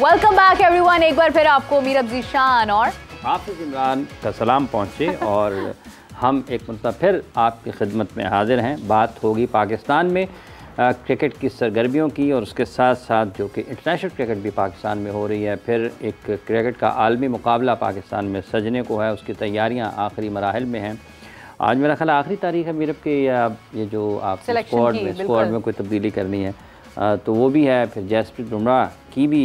Welcome back everyone. एक बार फिर आपको मीर ज़ीशान और हाफिज़ इमरान का सलाम पहुँचे और हम एक मतलब फिर आपकी खिदमत में हाजिर हैं। बात होगी पाकिस्तान में क्रिकेट की सरगर्मियों की और उसके साथ साथ जो कि इंटरनेशनल क्रिकेट भी पाकिस्तान में हो रही है। फिर एक क्रिकेट का आलमी मुकाबला पाकिस्तान में सजने को है, उसकी तैयारियाँ आखिरी मराहिल में हैं। आज मेरा ख्याल आखिरी तारीख है मीरब के, या ये जो आप स्क्वाड में कोई तब्दीली करनी है तो वो भी है। फिर जसप्रीत बुमराह की भी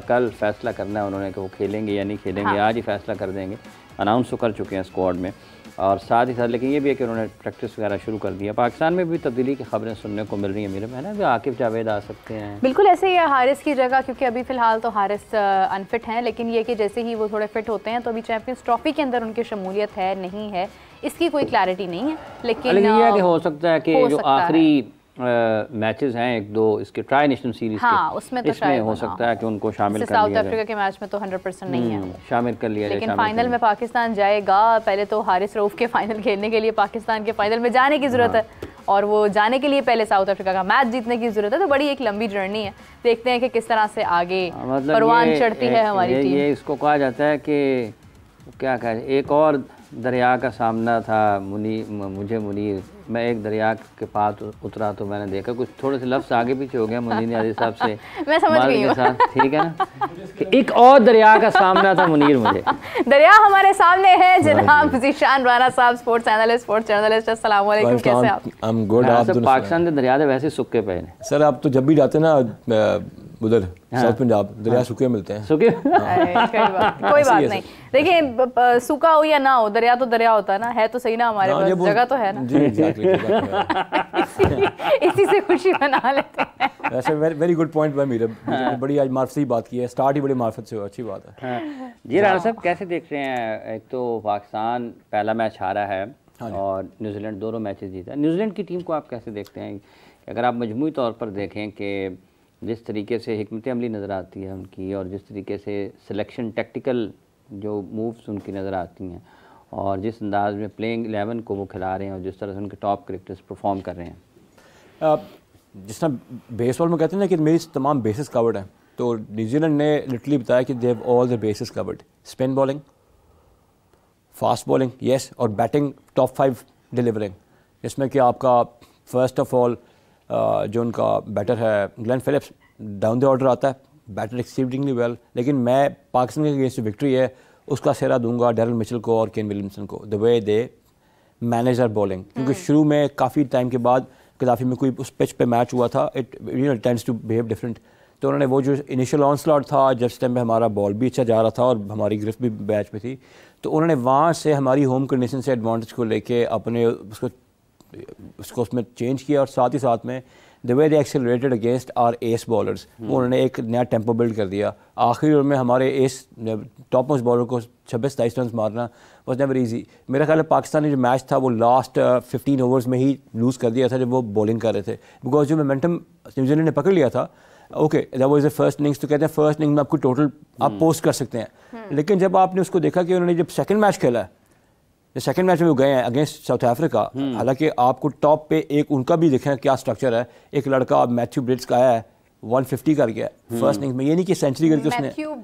कल फैसला करना है उन्होंने कि वो खेलेंगे या नहीं खेलेंगे। आज ही फैसला कर देंगे, अनाउंस तो कर चुके हैं स्क्वाड में। और साथ ही साथ लेकिन ये भी है कि उन्होंने प्रैक्टिस वगैरह शुरू कर दिया। पाकिस्तान में भी तब्दीली की खबरें सुनने को मिल रही हैं मेरे, है ना, कि आकिब जावेद आ सकते हैं। बिल्कुल ऐसे ही है हारिस की जगह, क्योंकि अभी फ़िलहाल तो हारिस अनफिट हैं, लेकिन ये कि जैसे ही वो थोड़े फिट होते हैं तो अभी चैंपियंस ट्रॉफी के अंदर उनकी शमूलियत है नहीं है इसकी कोई क्लैरिटी नहीं है। लेकिन ये है कि हो सकता है कि जो आखिरी मैचेस हैं एक दो इसके ट्राई नेशनल सीरीज हाँ, उसमें तो शायद हो सकता है कि उनको शामिल कर लिया जाए। साउथ अफ्रीका के मैच में तो 100% नहीं है, शामिल कर लिया, लेकिन फाइनल में पाकिस्तान जाएगा। पहले तो हारिस रऊफ के फाइनल खेलने के लिए पाकिस्तान के फाइनल में जाने की ज़रूरत है, और वो जाने के लिए पहले साउथ अफ्रीका का मैच जीतने की ज़रूरत है। तो बड़ी एक लंबी जर्नी है, देखते हैं कि किस तरह से आगे परवान चढ़ती है हमारी टीम। ये इसको कहा जाता है कि क्या कहें, एक और दरिया का सामना था मुझे मुनीर। मैं एक दरिया के पास उतरा तो मैंने देखा कुछ थोड़े से लफ्ज़ आगे पीछे हो गया मुनीर नियाज़ी साहब से मैं समझ गई हूँ, ठीक है ना, कि एक और दरिया का सामना था मुनीर मुझे। दरिया हमारे सामने है जनाब ज़ीशान राना साहब, स्पोर्ट्स एनालिस्ट, स्पोर्ट्स जर्नलिस्ट। अस्सलाम वालेकुम, कैसे आप? I am good. आप पाकिस्तान के दरिया वैसे सूखे पे हैं सर। आप तो जब भी जाते हैं ना उधर साउथ पंजाब, दरिया सूखे मिलते हैं। सूखे कोई बात नहीं। देखिए सूखा हो या ना हो, दरिया तो दरिया होता है ना, है तो सही ना हमारे पास, जगह तो है ना। जी एग्जैक्टली। इसी से खुशी मना लेते हैं। वैसे वेरी गुड पॉइंट भाई मीरा, बड़ी आज मार्फत से ही बात की है, स्टार्ट ही बड़ी मार्फत से हो, अच्छी बात है। जी राना साहब कैसे देख रहे हैं? एक तो पाकिस्तान पहला मैच हारा है और न्यूजीलैंड दोनों मैचेस जीता। न्यूजीलैंड की टीम को आप कैसे देखते हैं? अगर आप मजमूई तौर पर देखें कि जिस तरीके से हिकमत अमली नज़र आती है उनकी, और जिस तरीके से सिलेक्शन टैक्टिकल जो मूव्स उनकी नज़र आती हैं, और जिस अंदाज में प्लेइंग 11 को वो खिला रहे हैं, और जिस तरह से उनके टॉप क्रिकेटर्स परफॉर्म कर रहे हैं, जिस तरह बेसबॉल में कहते हैं ना कि मेरी तमाम बेसिस कवर्ड हैं, तो न्यूजीलैंड ने लिटरली बताया कि they have all the basis covered. Spin bowling, fast bowling, yes, और बैटिंग टॉप 5 डिलीवरिंग, जिसमें कि आपका फर्स्ट ऑफ ऑल जो उनका बैटर है Glenn Phillips, down the order आता है, बैटर एक्सीडिंगली वेल। लेकिन मैं पाकिस्तान के अगेंस्ट विक्ट्री है उसका सेहरा दूंगा डेरिल मिचेल को और केन विलियमसन को, the way they manage are bowling. क्योंकि शुरू में काफ़ी टाइम के बाद गद्दाफी में कोई उस पिच पे मैच हुआ था, it tends to behave different. तो उन्होंने वो जो इनिशियल ऑनस्लॉट था, जिस टाइम में हमारा बॉल भी अच्छा जा रहा था और हमारी गिरफ्त भी बैच में थी, तो उन्होंने वहाँ से हमारी होम कंडीशन से एडवांटेज को लेके अपने उसको उसमें चेंज किया, और साथ ही साथ में the way they accelerated against R S bowlers, उन्होंने एक नया टेम्पो बिल्ड कर दिया। आखिरी ओवर में हमारे एस टॉप मोस्ट बॉलर को 26-27 रन मारना वॉज नेवर ईजी। मेरा ख्याल है पाकिस्तान ने जो मैच था वो लास्ट 15 ओवर्स में ही लूज़ कर दिया था जब वो बॉलिंग कर रहे थे, बिकॉज जो मोमेंटम न्यूजीलैंड ने पकड़ लिया था। Okay that was the first innings, तो कहते हैं फर्स्ट इनिंग्स में आपको टोटल आप पोस्ट कर सकते हैं। लेकिन जब आपने उसको देखा कि उन्होंने जब सेकंड मैच खेला है, सेकंड मैच में वो गए हैं अगेंस्ट साउथ अफ्रीका, हालांकि आपको टॉप पे एक उनका भी देखें क्या स्ट्रक्चर है। एक लड़का मैथ्यू ब्रिस्क का आया है 150 कर गया फर्स्ट इनिंग्स में, ये नहीं कि सेंचुरी करके उसने। मैथ्यू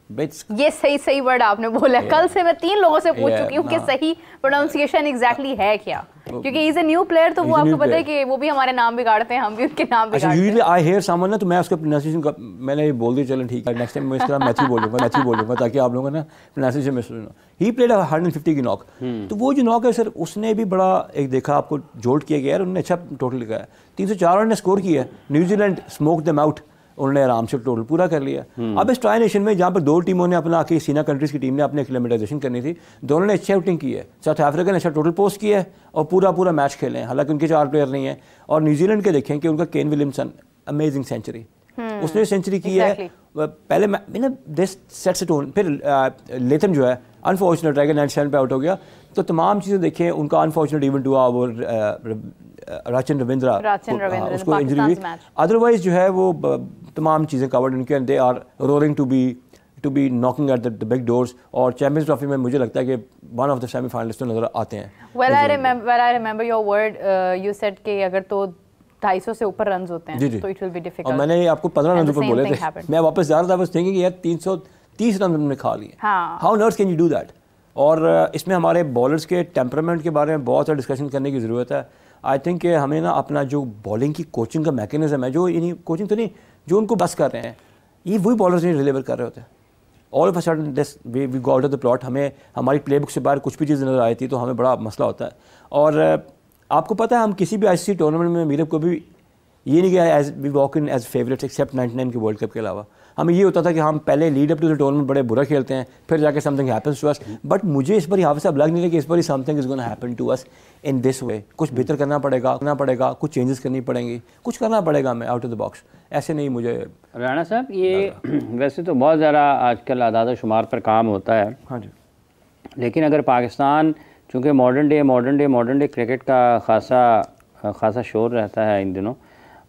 ब्रिस्क, ये सही वर्ड आपने बोला। कल से मैं 3 लोगों से पूछ चुकी हूँ कि सही प्रोनाउंसिएशन एग्जैक्टली है क्या, क्योंकि इज अ न्यू प्लेयर, तो वो आपको पता है कि वो भी हमारे नाम बिगाड़ते हैं, हम भी उनके नाम बिगाड़ते हैं। यूजुअली आई हियर समवन ना, तो मैं उसका प्रोनाउंसिएशन का मैंने बोल दिया, चलो ठीक है नेक्स्ट टाइम मैं इसका मैथ्यू बोलूंगा ताकि आप लोगों ना प्रोनाउंसिएशन में सुनो। ही प्लेड 150 की नॉक, तो वो जो नॉक है सर उसने भी बड़ा एक देखा, आपको जोल्ट किया गया, उन्होंने अच्छा टोटल लिखा है। 304 रन ने स्कोर किया। न्यूजीलैंड स्मोक देम आउट, उन्होंने आराम से टोटल पूरा कर लिया। अब इस ट्राई नेशन में जहाँ पर 2 टीमों ने अपना आके सीना कंट्रीज़ की टीम ने अपने एक्लेमेटाइजेशन करनी थी, दोनों ने अच्छी आउटिंग की है। साउथ अफ्रीका ने अच्छा टोटल पोस्ट किया है और पूरा मैच खेले हैं, हालांकि उनके 4 प्लेयर नहीं है। और न्यूजीलैंड के देखें कि उनका केन विलियमसन अमेजिंग सेंचुरी, उसने सेंचुरी की है पहले दिस सेट्स टोन। फिर लेथम जो है अनफॉर्चुनेट रह गया, 97 पे आउट हो गया। तो तमाम चीज़ें देखें, उनका अनफॉर्चुनेट इवेंट हुआ वो राचन रविंद्रा उसको इंजरी हुई, अदरवाइज जो है वो तमाम चीज़ें कवर्ड उनके, they are rolling to be knocking at the big doors. और चैंपियंस ट्रॉफी में मुझे लगता है कि वन ऑफ द सेमीफाइनलिस्ट नजर आते हैं। Well, I remember your word. You said कि अगर तो 250 से ऊपर रन होते जी, हैं जी। तो इट विल बी और डिफिकल्ट। मैंने आपको 15 रन And the ऊपर same बोले thing थे, happened. मैं वापस जा रहा था, बस थिंकिंग यार 330 रन हमने खा लिए। हाँ। How nurse can you do that? और इसमें हमारे बॉलर्स के टेम्परामेंट के बारे में बहुत सारा डिस्कशन करने की ज़रूरत है। आई थिंक कि हमें ना अपना जो बॉलिंग की कोचिंग का मैकेनिज्म है, जो यानी कोचिंग तो नहीं, जो उनको बस कर रहे हैं, ये वही बॉलर्स नहीं डिलीवर कर रहे होते हैं। All of a sudden this we go out of the plot, हमें हमारी प्ले बुक से बाहर कुछ भी चीज़ नज़र आई थी तो हमें बड़ा मसला होता है। और आपको पता है हम किसी भी ICC टूर्नामेंट में मीरब को भी ये नहीं गया as we walk in as favourites except 99 के वर्ल्ड कप के अलावा। हमें ये होता था कि हम पहले lead up to the tournament बड़े बुरा खेलते हैं, फिर जाके something happens to us. But मुझे इस बार यहाँ से अब लग नहीं रहा कि इस बार something is gonna happen to us in this way. कुछ बेहतर करना पड़ेगा, कुछ चेंजेस करनी पड़ेंगी, कुछ करना पड़ेगा हमें आउट ऑफ द बॉक्स। ऐसे नहीं मुझे राणा साहब, ये वैसे तो बहुत ज़्यादा आजकल आदाद शुमार पर काम होता है। हाँ जी। लेकिन अगर पाकिस्तान, चूँकि मॉडर्न डे क्रिकेट का खासा शोर रहता है इन दिनों,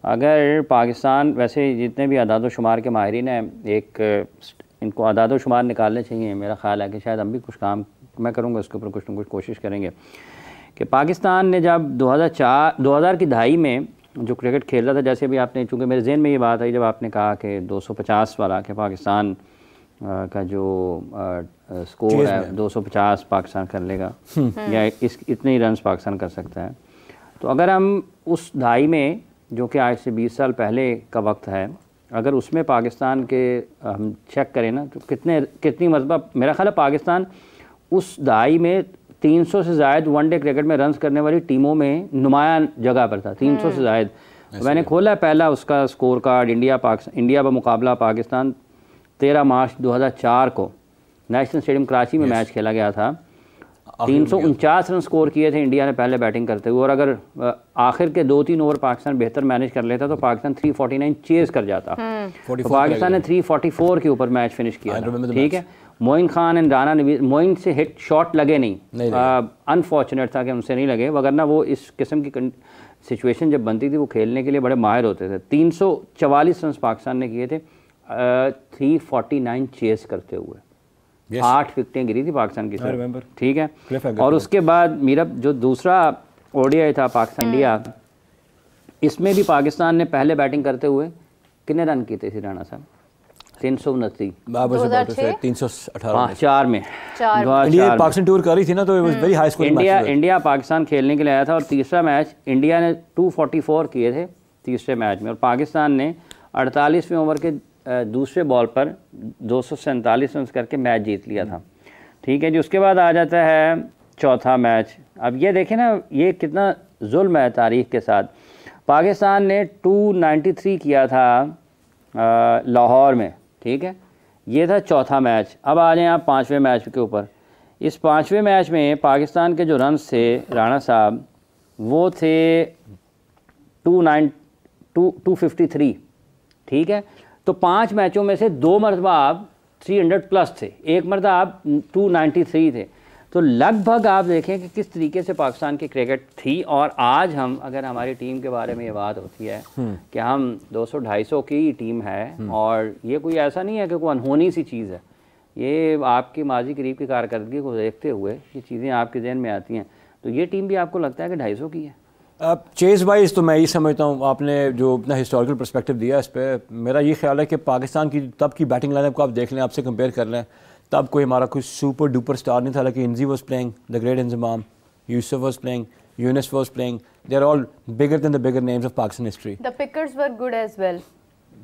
अगर पाकिस्तान, वैसे जितने भी आदाद शुमार के माहिरीन हैं, इनको आदाद शुमार निकालने चाहिए। मेरा ख़्याल है कि शायद हम भी कुछ काम मैं करूँगा उसके ऊपर, कुछ न कुछ कोशिश करेंगे कि पाकिस्तान ने जब 2000 की दहाई में जो क्रिकेट खेल रहा था, जैसे अभी आपने, चूँकि मेरे जहन में ये बात आई जब आपने कहा कि 250 वाला कि पाकिस्तान का जो स्कोर है 250 पाकिस्तान कर लेगा या इतने ही रन पाकिस्तान कर सकता है। तो अगर हम उस दहाई में, जो कि आज से 20 साल पहले का वक्त है, अगर उसमें पाकिस्तान के हम चेक करें ना तो कितनी मरतबा मेरा ख्याल है पाकिस्तान उस दहाई में 300 से ज़ायद वनडे क्रिकेट में रन्स करने वाली टीमों में नुमायां जगह पर था। 300 से ज़ायद। मैंने खोला पहला उसका स्कोर कार्ड, इंडिया मुकाबला पाकिस्तान 13 मार्च 2004 को नेशनल स्टेडियम कराची में मैच खेला गया था। 349 रन स्कोर किए थे इंडिया ने पहले बैटिंग करते हुए, और अगर आखिर के 2-3 ओवर पाकिस्तान बेहतर मैनेज कर लेता तो पाकिस्तान 349 चेज कर जाता। तो पाकिस्तान ने 344 के ऊपर मैच फिनिश किया था। ठीक है, मोइन खान एंड राना नवीज, मोइन से हिट शॉट लगे नहीं, अनफॉर्चुनेट था कि उनसे नहीं लगे, वगरना वो इस किस्म की सिचुएशन जब बनती थी वो खेलने के लिए बड़े माहिर होते थे। 344 रन पाकिस्तान ने किए थे 349 चेज करते हुए। 8 विकेटें गिरी थी पाकिस्तान की तरफ। ठीक है, और उसके बाद मेरा जो दूसरा ODI था पाकिस्तान इंडिया, इसमें भी पाकिस्तान ने पहले बैटिंग करते हुए कितने रन किए थे राणा साहब? 329। 318 4 में इंडिया पाकिस्तान टूर कर रही थी ना, तो very high scoring match. India Pakistan खेलने के लिए आया था, और तीसरा मैच इंडिया ने 244 किए थे तीसरे मैच में, और पाकिस्तान ने 48वें ओवर के दूसरे बॉल पर 247 रन करके मैच जीत लिया था। ठीक है जी, उसके बाद आ जाता है चौथा मैच। अब ये देखें ना, ये कितना जुल्म है तारीख के साथ। पाकिस्तान ने 293 किया था लाहौर में। ठीक है, ये था चौथा मैच। अब आ जाएं आप 5वें मैच के ऊपर। इस 5वें मैच में पाकिस्तान के जो रन थे राणा साहब, वो थे 253। ठीक है, तो 5 मैचों में से 2 मरतबा आप 300 प्लस थे, एक मरतबा आप 293 थे। तो लगभग आप देखें कि किस तरीके से पाकिस्तान की क्रिकेट थी। और आज हम, अगर हमारी टीम के बारे में ये बात होती है कि हम 200-250 की टीम है, और ये कोई ऐसा नहीं है कि कोई अनहोनी सी चीज़ है, ये आपकी माजी करीब की कारकर्दगी को देखते हुए ये चीज़ें आपके जहन में आती हैं। तो ये टीम भी आपको लगता है कि 250 की है? अब चेज़ वाइज तो मैं ये समझता हूँ, आपने जो अपना हिस्टोरिकल पर्सपेक्टिव दिया इस पर, मेरा ये ख्याल है कि पाकिस्तान की तब की बैटिंग लाइनअप को आप देख लें, आपसे कंपेयर कर लें, तब कोई हमारा कोई सुपर डुपर स्टार नहीं था। Like Inzi was playing, the great Inzamam, Yusuf was playing, Younis was playing, they are all bigger than the bigger names of Pakistan history. The pickers were good as well.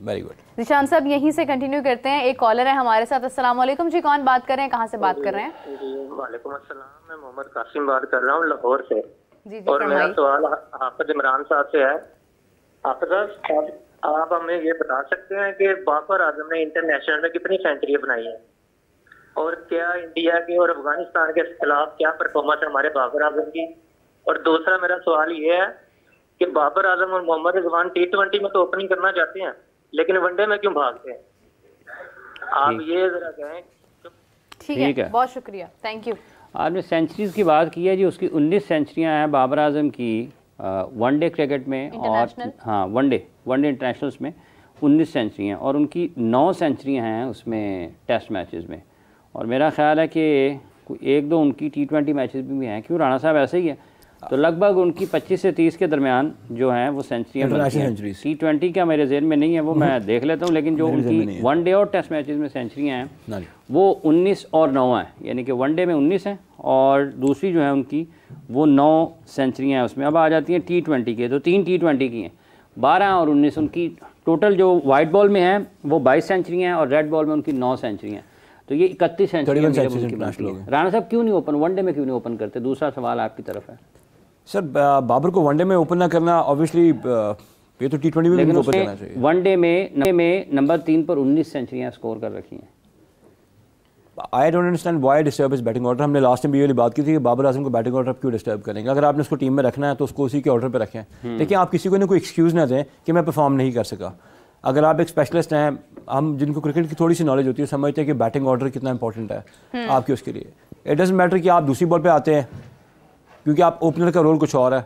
Very good. Nishan sahab, यहीं से कंटिन्यू करते हैं। एक collar है हमारे साथ। अस्सलाम वालेकुम जी, कौन बात कर रहे हैं, कहाँ से बात कर रहे हैं? जी वालेकुम अस्सलाम, मैं मोहम्मद कासिम बात कर रहा हूँ लाहौर से। जी, और मेरा सवाल हाफिज इमरान साहब से है। हाफिज साहब, आप हमें ये बता सकते हैं कि बाबर आजम ने इंटरनेशनल में कितनी सेंचुरी बनाई है, और क्या इंडिया के और अफगानिस्तान के खिलाफ क्या परफॉर्मेंस है हमारे बाबर आजम की? और दूसरा मेरा सवाल ये है कि बाबर आजम और मोहम्मद रिजवान T20 में तो ओपनिंग करना चाहते हैं, लेकिन वनडे में क्यों भागते हैं? आप ये जरा कहें। ठीक है, बहुत शुक्रिया, थैंक यू। आपने सेंचुरीज़ की बात की है जी, उसकी 19 सेंचुरियाँ हैं बाबर आजम की वनडे क्रिकेट में, और हाँ वनडे इंटरनेशनल्स में 19 सेंचुरियाँ, और उनकी 9 सेंचुरियाँ हैं उसमें टेस्ट मैचेस में। और मेरा ख्याल है कि 1-2 उनकी T20 मैचेस भी हैं। क्यों राणा साहब, ऐसे ही है। तो लगभग उनकी 25 से 30 के दरमियान जो हैं वो सेंचुरियाँ बनती हैं। T20 का मेरे ज़हन में नहीं है, वो मैं देख लेता हूँ, लेकिन जो उनकी वनडे और टेस्ट मैचेस में सेंचुरियाँ हैं वो 19 और 9 हैं, यानी कि वनडे में 19 हैं और दूसरी जो है उनकी वो 9 सेंचुरियाँ हैं उसमें। अब आ जाती हैं T20 के, तो 3 T20 की हैं, 12 और 19 उनकी टोटल जो वाइट बॉल में हैं वो 22 सेंचुरियाँ हैं और रेड बॉल में उनकी 9 सेंचुरियाँ, तो ये 31 सेंचुरियाँ। राणा साहब क्यों नहीं ओपन, वनडे में क्यों नहीं ओपन करते? दूसरा सवाल आपकी तरफ है सर। बाबर को वनडे में ओपन ना करना ऑब्वियसली ये तो T20 में भी ओपन करना चाहिए। वनडे में नंबर 3 पर 19 सेंचुरियाँ स्कोर कर रखी हैं। I don't understand why disturb is batting order. हमने लास्ट टाइम भी ये वाली बात की थी कि बाबर आजम को बैटिंग ऑर्डर क्यों डिस्टर्ब करेंगे? अगर आपने उसको टीम में रखना है तो उसको उसी के ऑर्डर पे रखें। देखिए, आप किसी को ना कोई एक्सक्यूज़ ना दें कि मैं परफॉर्म नहीं कर सका। अगर आप एक स्पेशलिस्ट हैं, हम जिनको क्रिकेट की थोड़ी सी नॉलेज होती है समझते हैं कि बैटिंग ऑर्डर कितना इंपॉर्टेंट है आपके उसके लिए। इट डजंट मैटर कि आप दूसरी बॉल पे आते हैं, क्योंकि आप ओपनर का रोल कुछ और है,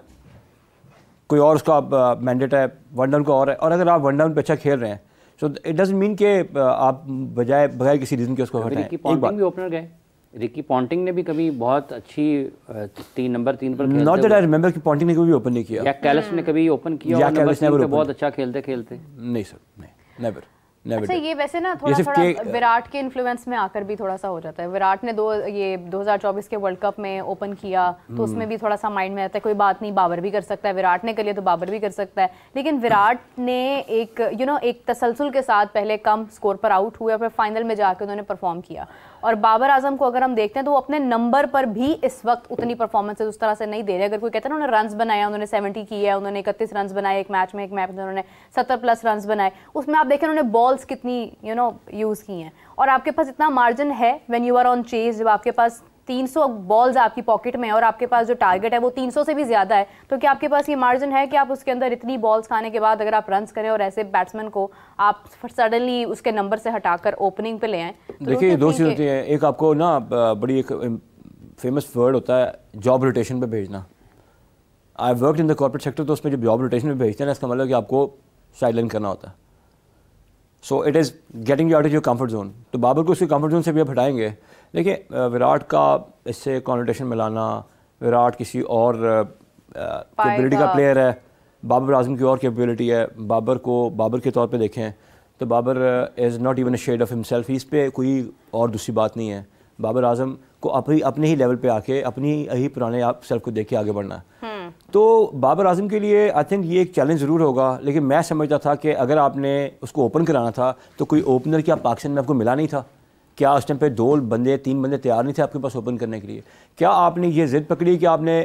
कोई और उसका मैंडेट है, वन डाउन का और है। और अगर आप वन डाउन पे अच्छा खेल रहे हैं सो इट डजंट मीन कि आप बजाय किसी रीज़न के उसको हटाएं। रिकी पॉन्टिंग भी ओपनर गए, रिकी पॉन्टिंग ने भी कभी बहुत अच्छी नंबर 3 पर खेलते। नॉट दैट आई रिमेंबर कि पॉन्टिंग ने कभी ओपन नहीं किया, या कैलिस ने कभी ओपन किया और नंबर 3 पे बहुत अच्छा खेलते। नहीं सर, नहीं, नेवर। अच्छा, ये वैसे ना थोड़ा विराट के इन्फ्लुएंस में आकर भी थोड़ा सा हो जाता है। विराट ने ये 2024 के वर्ल्ड कप में ओपन किया तो उसमें भी थोड़ा सा माइंड में आता है कोई बात नहीं, बाबर भी कर सकता है, विराट ने कर लिया तो बाबर भी कर सकता है। लेकिन विराट ने एक तसलसल के साथ पहले कम स्कोर पर आउट हुए और फिर फाइनल में जाकर उन्होंने परफॉर्म किया। और बाबर आजम को अगर हम देखते हैं तो वो अपने नंबर पर भी इस वक्त उतनी परफॉर्मेंसेस उस तरह से नहीं दे रहे। अगर कोई कहता है ना उन्होंने रन्स बनाया, उन्होंने 70 किया है, उन्होंने 31 रन्स बनाए एक मैच में उन्होंने 70+ रन्स बनाए, उसमें आप देखें उन्होंने बॉल्स कितनी यूज़ की हैं। और आपके पास इतना मार्जिन है when you are on chase, जब आपके पास 300 बॉल्स आपकी पॉकेट में है और आपके पास जो टारगेट है वो 300 से भी ज़्यादा है, तो क्या आपके पास ये मार्जिन है कि आप उसके अंदर इतनी बॉल्स खाने के बाद अगर आप रन्स करें और ऐसे बैट्समैन को आप सडनली उसके नंबर से हटाकर ओपनिंग पे ले आएँ? तो देखिए, दो चीज़ होती है। एक आपको ना बड़ी एक फेमस वर्ड होता है जॉब रोटेशन पे भेजना। I work in the corporate sector, तो उसमें जब जॉब रोटेशन पे भेजते हैं ना, इसका मतलब कि आपको साइडलाइन करना होता है। So it is getting you out of your comfort zone. तो बाबर को उसके कंफर्ट जोन से भी आप हटाएंगे। देखिए, विराट का इससे कॉन्वर्टेशन में लाना, विराट किसी और कैपेबिलिटी का प्लेयर है, बाबर आजम की और कैपेबिलिटी है। बाबर के तौर पे देखें तो Babar is not even a shade of himself. इस पे कोई और दूसरी बात नहीं है। बाबर आजम को अपने ही लेवल पे आके अपनी ही पुराने आप सेल्फ को देख के आगे बढ़ना है। तो बाबर आजम के लिए आई थिंक ये एक चैलेंज ज़रूर होगा। लेकिन मैं समझता था कि अगर आपने उसको ओपन कराना था तो कोई ओपनर क्या पाकिस्तान में आपको मिला नहीं था? क्या उस टाइम पे 3 बंदे तैयार नहीं थे आपके पास ओपन करने के लिए? क्या आपने ये जिद पकड़ी कि आपने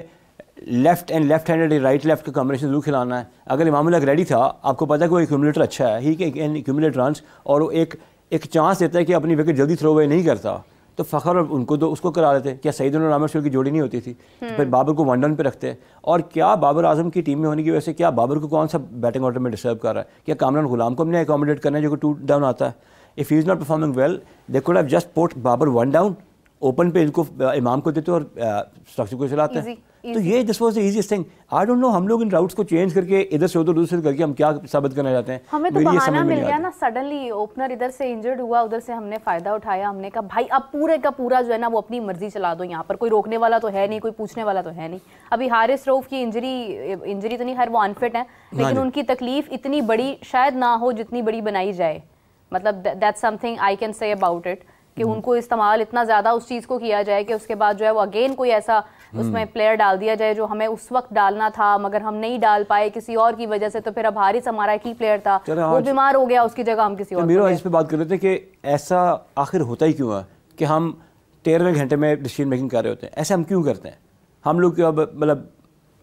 लेफ्ट हैंडेड राइट लेफ्ट का कॉम्बिनेशन जरूर खिलाना है? अगर इमामुल हक रेडी था, आपको पता है कि वो एक्यूमुलेटर अच्छा है, ही कैन एक्यूमुलेट रन्स, और वो एक चांस देता है कि अपनी विकेट जल्दी थ्रो अवे नहीं करता, तो फ़खर और उनको तो उसको करा लेते। क्या सईद और रामेश्वर की जोड़ी नहीं होती थी? फिर बाबर को वन डाउन पे रखते। और क्या बाबर आजम की टीम में होने की वजह से क्या बाबर को कौन सा बैटिंग ऑर्डर में डिस्टर्ब कर रहा है? क्या कामरान गुलाम को हमने अकोमोडेट करना है जो कि 2 डाउन आता है? If he is not performing well, they could have just put Babar 1 down, open पे इनको इमाम को देते और स्ट्रक्चर को चलाते हैं। तो ये this was the easiest thing. I don't know, हम लोग इन राउट्स को चेंज करके इधर से उधर दूसरे करके हम क्या साबित करना चाहते हैं? हमें तो बहाना मिल गया ना, सडनली ओपनर इधर से इंजर्ड हुआ, उधर से हमने फायदा उठाया। हमने कहा भाई अब पूरे का पूरा जो है ना वो अपनी मर्जी चला दो, यहाँ पर कोई रोकने वाला तो है नहीं, कोई पूछने वाला तो है नहीं। अभी हारिस रऊफ की इंजरी तो नहीं, खैर वो अनफिट है, लेकिन उनकी तकलीफ इतनी बड़ी शायद ना हो जितनी बड़ी बनाई जाए। मतलब that's something I can say about it, कि उनको इस्तेमाल इतना ज़्यादा उस चीज़ को किया जाए कि उसके बाद जो है वो अगेन कोई ऐसा उसमें प्लेयर डाल दिया जाए जो हमें उस वक्त डालना था मगर हम नहीं डाल पाए किसी और की वजह से। तो फिर अब हारिस हमारा की प्लेयर था, वो बीमार हो गया, उसकी जगह हम किसी और को इस पे बात कर रहे थे कि ऐसा आखिर होता ही क्यों है कि हम 13वें घंटे में डिसीजन मेकिंग कर रहे होते हैं? ऐसा हम क्यों करते हैं? हम लोग अब मतलब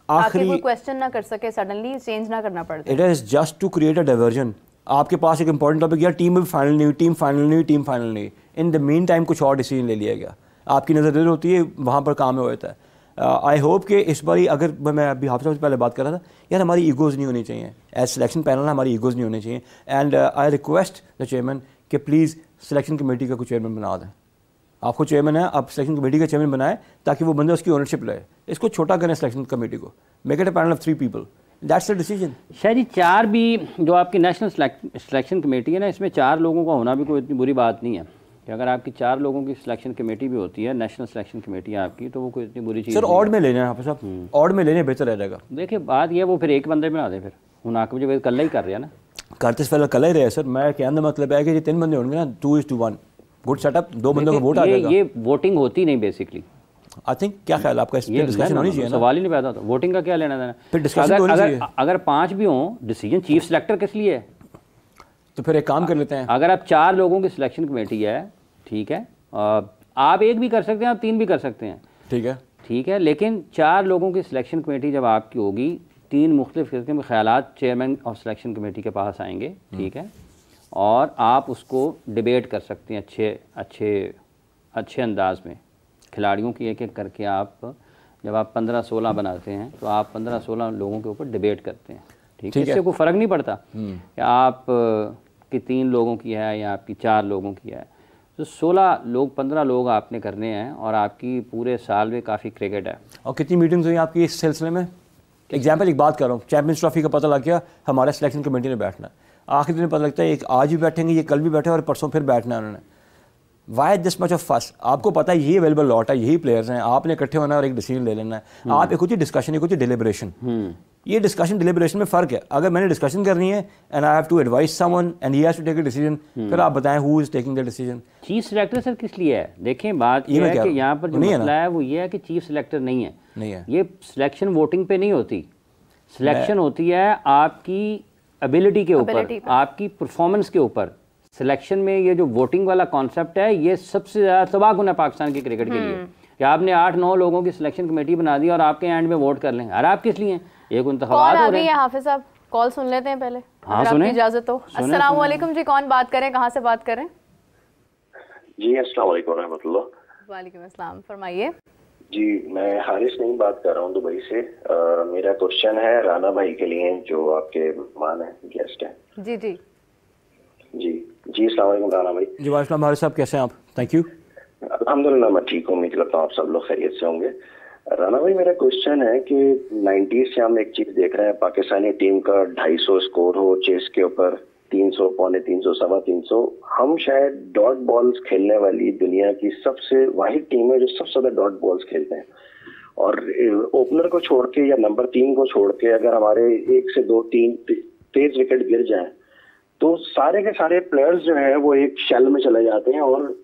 आखिरी कोई क्वेश्चन ना कर सके, सडनली चेंज ना करना पड़ता। It is just to create a diversion. आपके पास एक इंपॉर्टेंट टॉपिक, यार टीम में फाइनल नहीं हुई, टीम फाइनल नहीं, इन द मीन टाइम कुछ और डिसीजन ले लिया गया। आपकी नज़र इधर होती है, वहाँ पर काम में होता है। आई होप कि इस बारी, अगर मैं अभी हाफिज़ से पहले बात कर रहा था, यार हमारी ईगोज़ नहीं होनी चाहिए एज सिलेक्शन पैनल, हमारी ईगोज़ नहीं होनी चाहिए। And I request the chairman कि प्लीज़ सिलेक्शन कमेटी का कोई चेयरमैन बना दें। आपको चेयरमैन है, आप सिलेक्शन कमेटी का चेयरमैन बनाए ताकि वो बंदा उसकी ओनरशिप ले। इसको छोटा करें सिलेक्शन कमेटी को, make it a panel of 3 people, that's the decision. शायद 4 भी जो आपकी नेशनल सिलेक्शन कमेटी है ना, इसमें 4 लोगों का होना भी कोई इतनी बुरी बात नहीं है। कि अगर आपकी 4 लोगों की सिलेक्शन कमेटी भी होती है, नेशनल सिलेक्शन कमेटी आपकी, तो वो कोई इतनी बुरी चीज़ सर ऑड में लेना है यहाँ पे साहब, ऑड में लेने बेहतर रह जाएगा। देखिए बात ये वो फिर एक बंदे बना दे, फिर हूँ आके मुझे कल ही कर रहा है ना, करते से पहले कल ही रहे सर। मैं कहने का मतलब है कि ये 3 बंदे होंगे ना, 2:1 गुड सेटअप, 2 बंदों का वोट आ जाएगा। ये वोटिंग होती नहीं बेसिकली, आई थिंक। क्या ख्याल आपका, इस पर डिस्कशन होनी चाहिए ना? सवाल ही नहीं पैदा होता, वोटिंग का क्या लेना देना। फिर डिस्कशन होनी चाहिए। अगर 5 भी हों, डिसीजन चीफ सिलेक्टर किस लिए है? तो फिर एक काम कर लेते हैं, अगर आप 4 लोगों की सिलेक्शन कमेटी है, ठीक है, आप 1 भी कर सकते हैं, आप 3 भी कर सकते हैं, ठीक है, लेकिन 4 लोगों की सिलेक्शन कमेटी जब आपकी होगी, 3 मुख्तलिफ किस्म के ख्यालात चेयरमैन ऑफ सिलेक्शन कमेटी के पास आएंगे, ठीक है, और आप उसको डिबेट कर सकते हैं अच्छे अंदाज में। खिलाड़ियों की एक एक करके आप जब आप 15-16 बनाते हैं तो आप 15-16 लोगों के ऊपर डिबेट करते हैं, ठीक है, इससे कोई फ़र्क नहीं पड़ता कि आप कि 3 लोगों की है या आपकी 4 लोगों की है। तो 16 लोग 15 लोग आपने करने हैं और आपकी पूरे साल में काफ़ी क्रिकेट है। और कितनी मीटिंग्स हुई आपकी इस सिलसिले में? एग्जाम्पल एक बात कर रहा हूँ, चैम्पियंस ट्रॉफी का पता लग गया, हमारे सिलेक्शन कमेटी ने बैठना है, आखिरी दिन पता लगता है एक आज भी बैठेंगे, ये कल भी बैठे और परसों फिर बैठना है उन्होंने। वाई दिस मच ऑफ फस? आपको पता है यही अवेलेबल लॉट है, यही प्लेयर्स हैं, आपने इकट्ठे होना है और एक डिसीजन ले लेना है। आप एक होती है डिस्कशन, एक होती है डिलिब्रेशन। ये डिस्कशन डिलिब्रेशन में फ़र्क है। अगर मैंने डिस्कशन करनी है and I have to advise someone and he has to take a decision, फिर आप बताएं who is taking the decision. Chief selector sir किस लिए है? देखें बात ये है कि यहाँ पर जो मसला है वो ये है कि चीफ सिलेक्टर नहीं है, ये सिलेक्शन वोटिंग पे नहीं होती, सिलेक्शन होती है आपकी एबिलिटी के ऊपर, आपकी परफॉर्मेंस के ऊपर। सिलेक्शन में ये जो वोटिंग वाला कॉन्सेप्ट है ये सबसे ज़्यादा तबाहकुन है पाकिस्तान की क्रिकेट के लिए, कि आपने 8-9 लोगों की सिलेक्शन कमेटी बना दी और आपके एंड में वोट कर लें। अरे आप किस लिए? एक इंतखाबात हो रहे हैं। हाफिज साहब कॉल सुन लेते हैं पहले, हाँ, अगर आपकी इजाजत हो। अस्सलाम वालेकुम जी, कौन बात करें, कहाँ से बात करें? जी अस्सलाम वालेकुम रहमतुल्लाह। वालेकुम अस्सलाम, फरमाइए। जी मैं हारिस नहीं बात कर रहा हूँ दुबई से। मेरा क्वेश्चन है राना भाई के लिए जो आपके मेहमान है, गेस्ट हैं। जी जी जी जी अस्सलाम वालेकुम राना भाई। जी वालेकुम हारिस साहब, कैसे हैं आप? Thank you. अल्हम्दुलिल्लाह मैं ठीक हूँ, उम्मीद करता हूँ आप सब लोग खैरियत से होंगे। राना भाई मेरा क्वेश्चन है कि 90s से हम एक चीज देख रहे हैं, पाकिस्तानी टीम का 250 स्कोर हो चेस के ऊपर, 300, पौने 300, 350। हम शायद डॉट बॉल्स खेलने वाली दुनिया की सबसे वाहिद टीम है जो सबसे ज्यादा डॉट बॉल्स खेलते हैं। और ओपनर को छोड़ के या नंबर 3 को छोड़ के अगर हमारे 1 से 2-3 तेज विकेट गिर जाए तो सारे के सारे प्लेयर्स जो है वो एक शेल में चले जाते हैं और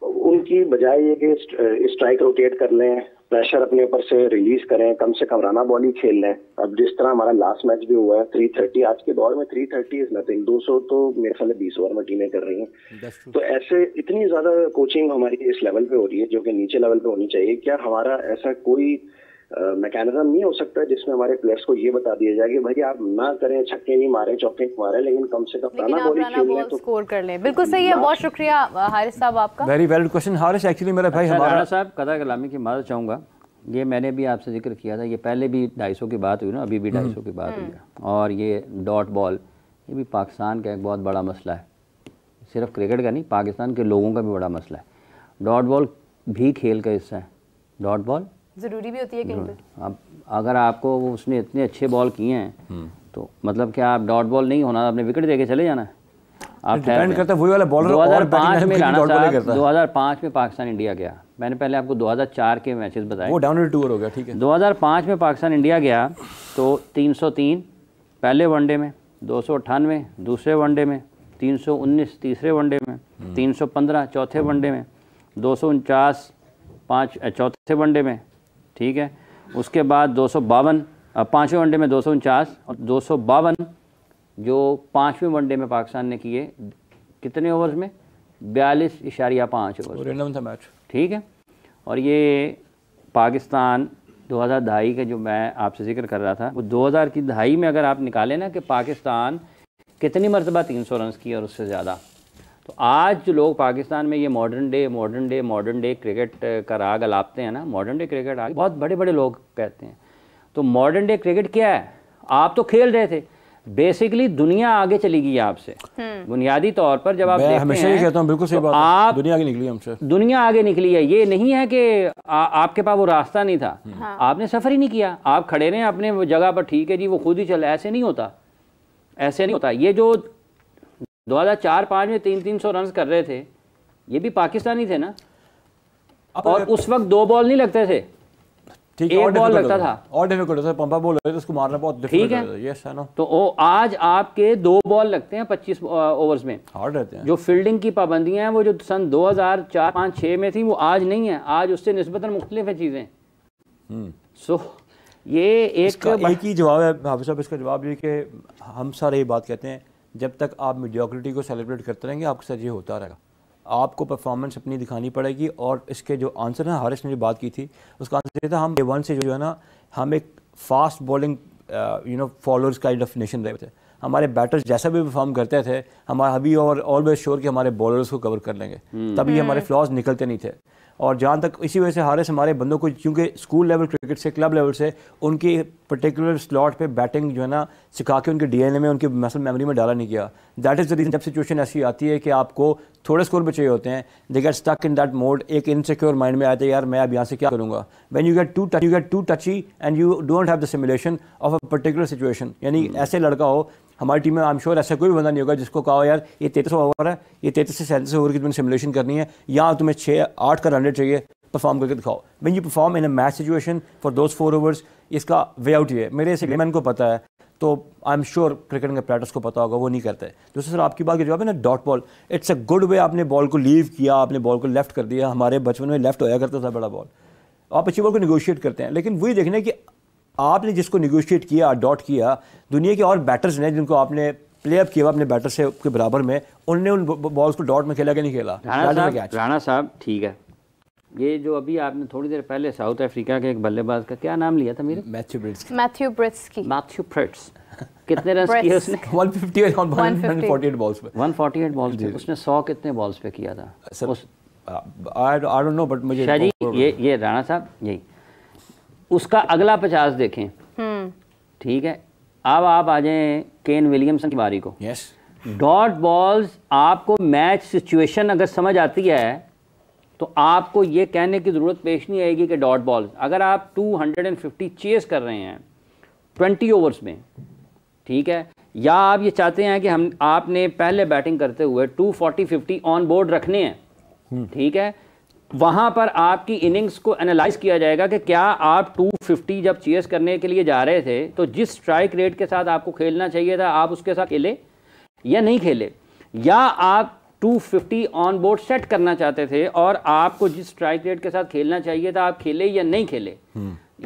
उनकी बजाय ये कि स्ट्राइक रोटेट कर लें, प्रेशर अपने ऊपर से रिलीज करें, कम से कम राना बॉल ही खेल लें। अब जिस तरह हमारा लास्ट मैच भी हुआ है 330, आज के दौर में 330 इज नथिंग, 200 तो मेरे ख्याल 20 ओवर में टीमें कर रही हैं। तो ऐसे इतनी ज्यादा कोचिंग हमारी इस लेवल पे हो रही है जो कि नीचे लेवल पे होनी चाहिए। क्या हमारा ऐसा कोई मैकेनिज्म नहीं हो सकता जिसमें हमारे प्लेयर्स को ये बता दिया जाए कि भाई आप ना करें, छक्के नहीं मारे, चौके नहीं मारे, लेकिन कम से कम राना बॉल ही खेल लें तो स्कोर कर लें। बिल्कुल सही है, बहुत शुक्रिया हारिस साहब आपका। Very valid question Haris. Actually मेरा भाई हमारा साहब कदा कलामी की मदद चाहूँगा, ये मैंने भी आपसे जिक्र किया था, ये पहले भी 250 की बात हुई ना, अभी भी 250 की बात हुई है। और ये डॉट बॉल ये भी पाकिस्तान का एक बहुत बड़ा मसला है, सिर्फ क्रिकेट का नहीं, पाकिस्तान के लोगों का भी बड़ा मसला है। डॉट बॉल भी खेल का हिस्सा है, डॉट बॉल ज़रूरी भी होती है कहीं पे। अब अगर आपको वो उसने इतने अच्छे बॉल किए हैं तो मतलब क्या आप डॉट बॉल नहीं होना, आपने विकेट दे के चले जाना है। आप डिपेंड करता है वही वाला बॉलर। 2005 में राणा साहब 2005 में पाकिस्तान इंडिया गया, मैंने पहले आपको 2004 के मैचेस बताए, वो डाउन टूर हो गया, ठीक है। 2005 में पाकिस्तान इंडिया गया तो 303 पहले वनडे में, 298 दूसरे वनडे में, 319 तीसरे वनडे में, 315 चौथे वनडे में, 249 चौथे वनडे में, ठीक है। उसके बाद 252 पाँचवें वनडे में 249 और 252 जो 5वें वनडे में पाकिस्तान ने किए कितने ओवर्स में, 42.5 ओवर्स मैच, ठीक है। और ये पाकिस्तान 2002 का जो मैं आपसे जिक्र कर रहा था, वो 2000 की दहाई में अगर आप निकालें ना कि पाकिस्तान कितनी मरतबा 300 रन की और उससे ज़्यादा, तो आज जो लोग पाकिस्तान में ये मॉडर्न डे क्रिकेट का राग अलापते हैं ना, मॉडर्न डे क्रिकेट आगे बहुत बड़े बड़े लोग कहते हैं। तो मॉडर्न डे क्रिकेट क्या है? आप तो खेल रहे थे, बेसिकली दुनिया आगे चली गई आपसे बुनियादी तौर पर। जब आप देखते हमेशा ही कहता हूँ, बिल्कुल सही बात है, आप दुनिया आगे निकली हमसे, दुनिया आगे निकली है। ये नहीं है कि आपके पास वो रास्ता नहीं था, आपने सफ़र ही नहीं किया, आप खड़े रहे अपने जगह पर, ठीक है जी, वो खुद ही चला। ऐसे नहीं होता, ऐसे नहीं होता। ये जो 2004-5 में 300 रन कर रहे थे, ये भी पाकिस्तानी थे ना, और उस वक्त 2 बॉल नहीं लगते थे, ठीक एक बॉल लगता था, और डिफिकल्ट होता है, पंपा बॉल होता है तो उसको मारना बहुत डिफिकल्ट होता है। Yes I know. तो आज आपके 2 बॉल लगते हैं 25 ओवर्स में, हार्ड रहते हैं। जो फील्डिंग की पाबंदियां हैं वो जो सन 2004, 5, 6 में थी वो आज नहीं है, आज उससे निस्बतन मुख्तलिफ है चीज़ें। सो ये एक ही जवाब है हाफिज साहब, इसका जवाब ये कि हम सारे ये बात कहते हैं, जब तक आप मीडियोक्रिटी को सेलिब्रेट करते रहेंगे आपके साथ ये होता रहेगा। आपको परफॉर्मेंस अपनी दिखानी पड़ेगी। और इसके जो आंसर है, हारिस ने जो बात की थी उसका आंसर ये था, हम डे 1 से जो है ना, हम एक fast bowling followers kind of nation रहे थे। हमारे बैटर्स जैसा भी परफॉर्म करते थे, हमारा अभी और ऑलवेज श्योर कि हमारे बॉलर्स को कवर कर लेंगे, तभी हमारे फ्लॉज निकलते नहीं थे। और जहाँ तक इसी वजह से हारिस हमारे बंदों को, क्योंकि स्कूल लेवल क्रिकेट से, क्लब लेवल से उनकी पर्टिकुलर स्लॉट पे बैटिंग जो है ना सिखा के उनके डीएनए में, उनकी मसल मेमोरी में डाला नहीं किया। दैट इज़ द रीज़न जब सिचुएशन ऐसी आती है कि आपको थोड़े स्कोर बचे होते हैं, they get stuck in that mode, एक इनसिक्योर माइंड में आते हैं यार मैं अब यहाँ से क्या करूँगा। When you get to touchy and you don't have the simulation of a particular situation, यानी ऐसे लड़का हो हमारी टीम में, आई एम श्योर ऐसा कोई भी बंदा नहीं होगा जिसको कहा यार ये 33 ओवर है, ये 33 से 37 ओवर की तुम्हें सिमुलेशन करनी है, या तुम्हें 6-8 का रन रेट चाहिए, परफॉर्म करके दिखाओ। When you perform in a match situation for those 4 overs, इसका वे आउट ही है। मेरे से मैन को पता है, तो आई एम श्योर क्रिकेट के प्रैक्टिस को पता होगा, वो नहीं करते। दूसरा सर आपकी बात का जवाब है ना, dot ball, it's a good way. आपने बॉल को लीव किया, आपने बॉल को लेफ्ट कर दिया। हमारे बचपन में लेफ्ट होया करता था बड़ा बॉल, आप अच्छी बॉल को निगोशिएट करते हैं, लेकिन वही देखना कि आपने जिसको निगोशिएट किया, डॉट किया, दुनिया के और बैटर्स ने जिनको आपने प्ले अप किया अपने बैटर से के बराबर में, उनने उन बॉल्स को डॉट में खेला कि नहीं खेला। राणा साहब ठीक है, ये जो अभी आपने थोड़ी देर पहले साउथ अफ्रीका के एक बल्लेबाज का क्या नाम लिया था मेरे, मैथ्यू ब्रिट्स कितने रन किए उसने? 148 ऑन 148 बॉल्स पे, 148 बॉल्स पे उसने 100 कितने बॉल्स पे किया था sir? I don't know, but मुझे ये राणा साहब यही उसका अगला 50 देखें। ठीक है, अब आप आ जाएं केन विलियमसन की बारी को। यस, डॉट बॉल्स आपको मैच सिचुएशन अगर समझ आती है तो आपको ये कहने की ज़रूरत पेश नहीं आएगी कि डॉट बॉल्स, अगर आप 250 चेस कर रहे हैं 20 ओवर्स में, ठीक है, या आप ये चाहते हैं कि आपने पहले बैटिंग करते हुए 240-50 ऑन बोर्ड रखने हैं, ठीक है, वहाँ पर आपकी इनिंग्स को एनालाइज किया जाएगा कि क्या आप 250 जब चेस करने के लिए जा रहे थे तो जिस स्ट्राइक रेट के साथ आपको खेलना चाहिए था आप उसके साथ खेले या नहीं खेले, या आप 250 ऑन बोर्ड सेट करना चाहते थे और आपको जिस स्ट्राइक रेट के साथ खेलना चाहिए था आप खेले या नहीं खेले।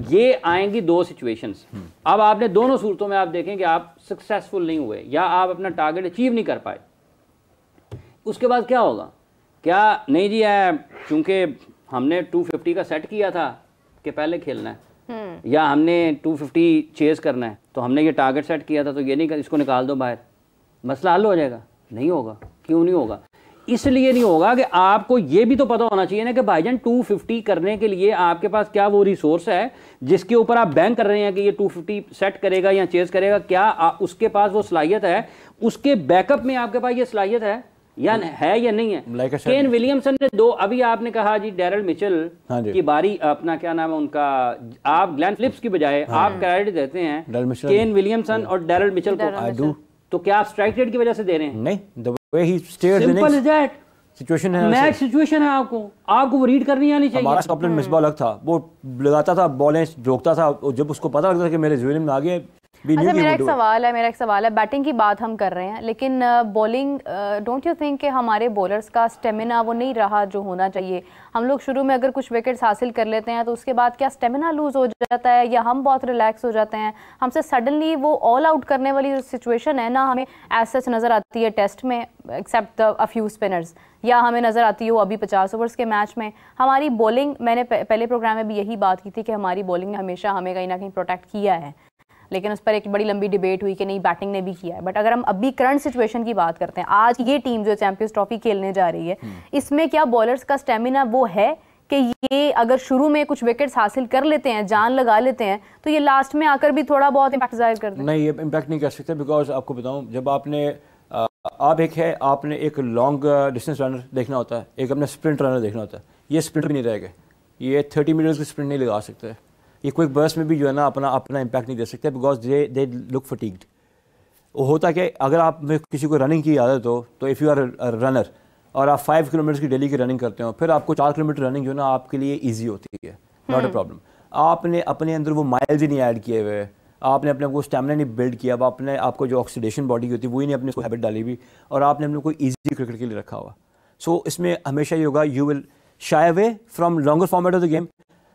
ये आएंगी 2 सिचुएशंस। अब आपने दोनों सूरतों में आप देखें कि आप सक्सेसफुल नहीं हुए या आप अपना टारगेट अचीव नहीं कर पाए, उसके बाद क्या होगा? क्या नहीं जी है क्योंकि हमने 250 का सेट किया था कि पहले खेलना है, या हमने 250 चेज करना है तो हमने ये टारगेट सेट किया था तो ये नहीं कर, इसको निकाल दो बाहर, मसला हल हो जाएगा? नहीं होगा। क्यों नहीं होगा? इसलिए नहीं होगा कि आपको ये भी तो पता होना चाहिए ना कि भाईजान 250 करने के लिए आपके पास क्या वो रिसोर्स है जिसके ऊपर आप बैंक कर रहे हैं कि ये 250 सेट करेगा या चेज करेगा, क्या उसके पास वो सलाहियत है, उसके बैकअप में आपके पास ये सलाहियत है या नहीं है? केन विलियमसन ने 2, अभी आपने कहा जी डैरल मिचेल की बारी, अपना क्या नाम है उनका, आप ग्लेन फिलिप्स की बजाय आप क्रेडिट देते हैं केन विलियमसन और डैरल मिचेल को, तो क्या आप स्ट्राइक रेट की वजह से दे रहे हैं? नहीं, the way he stairs the simple is that. Situation है, मैच सिचुएशन है, आपको वो रीड करनी आनी चाहिए। हमारा स्टॉपलैंड मिसबा अलग था, वो लगाता था बॉलें रोकता था, जब उसको पता लगता था कि मेरे ज़मीन में आ गए। अच्छा, मेरा एक सवाल है, बैटिंग की बात हम कर रहे हैं लेकिन बॉलिंग, डोंट यू थिंक कि हमारे बॉलर्स का स्टेमिना वो नहीं रहा जो होना चाहिए? हम लोग शुरू में अगर कुछ विकेट्स हासिल कर लेते हैं तो उसके बाद क्या स्टेमिना लूज हो जाता है या हम बहुत रिलैक्स हो जाते हैं? हमसे सडनली वो ऑल आउट करने वाली जो सिचुएशन है ना, हमें एज सच नज़र आती है टेस्ट में एक्सेप्ट अ फ्यू स्पिनर्स, या हमें नज़र आती है वो अभी 50 ओवर्स के मैच में। हमारी बॉलिंग, मैंने पहले प्रोग्राम में भी यही बात की थी कि हमारी बॉलिंग ने हमेशा हमें कहीं ना कहीं प्रोटेक्ट किया है, लेकिन उस पर एक बड़ी लंबी डिबेट हुई कि नहीं बैटिंग ने भी किया है। बट अगर हम अभी करंट सिचुएशन की बात करते हैं, आज ये टीम जो चैंपियंस ट्रॉफी खेलने जा रही है, इसमें क्या बॉलर्स का स्टेमिना वो है कि ये अगर शुरू में कुछ विकेट्स हासिल कर लेते हैं, जान लगा लेते हैं, तो ये लास्ट में आकर भी थोड़ा बहुत इम्पैक्ट जाहिर करते हैं? नहीं, ये इम्पैक्ट नहीं कर सकते, बिकॉज आपको बताऊं, जब आपने एक लॉन्ग डिस्टेंस रनर देखना होता है, एक अपना स्प्रिंट रनर देखना होता है। ये स्प्रिंट भी नहीं रहेगा, ये 30 मीटर्स की स्प्रिंट नहीं लगा सकते, ये क्विक बर्स्ट में भी जो है ना अपना इम्पैक्ट नहीं दे सकते, बिकॉज दे लुक फटीग्ड। वो होता कि अगर आप में किसी को रनिंग की आदत हो तो इफ़ यू आर रनर, और आप 5 किलोमीटर की डेली की रनिंग करते हो, फिर आपको 4 किलोमीटर रनिंग जो है ना आपके लिए ईजी होती है, नॉट अ प्रॉब्लम। आपने अपने अंदर वो माइल्स ही नहीं ऐड किए हुए, आपने अपने को स्टेमिना नहीं बिल्ड किया, अब आपने आपको जो ऑक्सीडेशन बॉडी की होती है वही नहीं अपने को हैबिट डाली हुई, और आपने अपने को ईजी क्रिकेट के लिए रखा हुआ। सो इसमें हमेशा ये होगा, you will shy away from longer format of the game.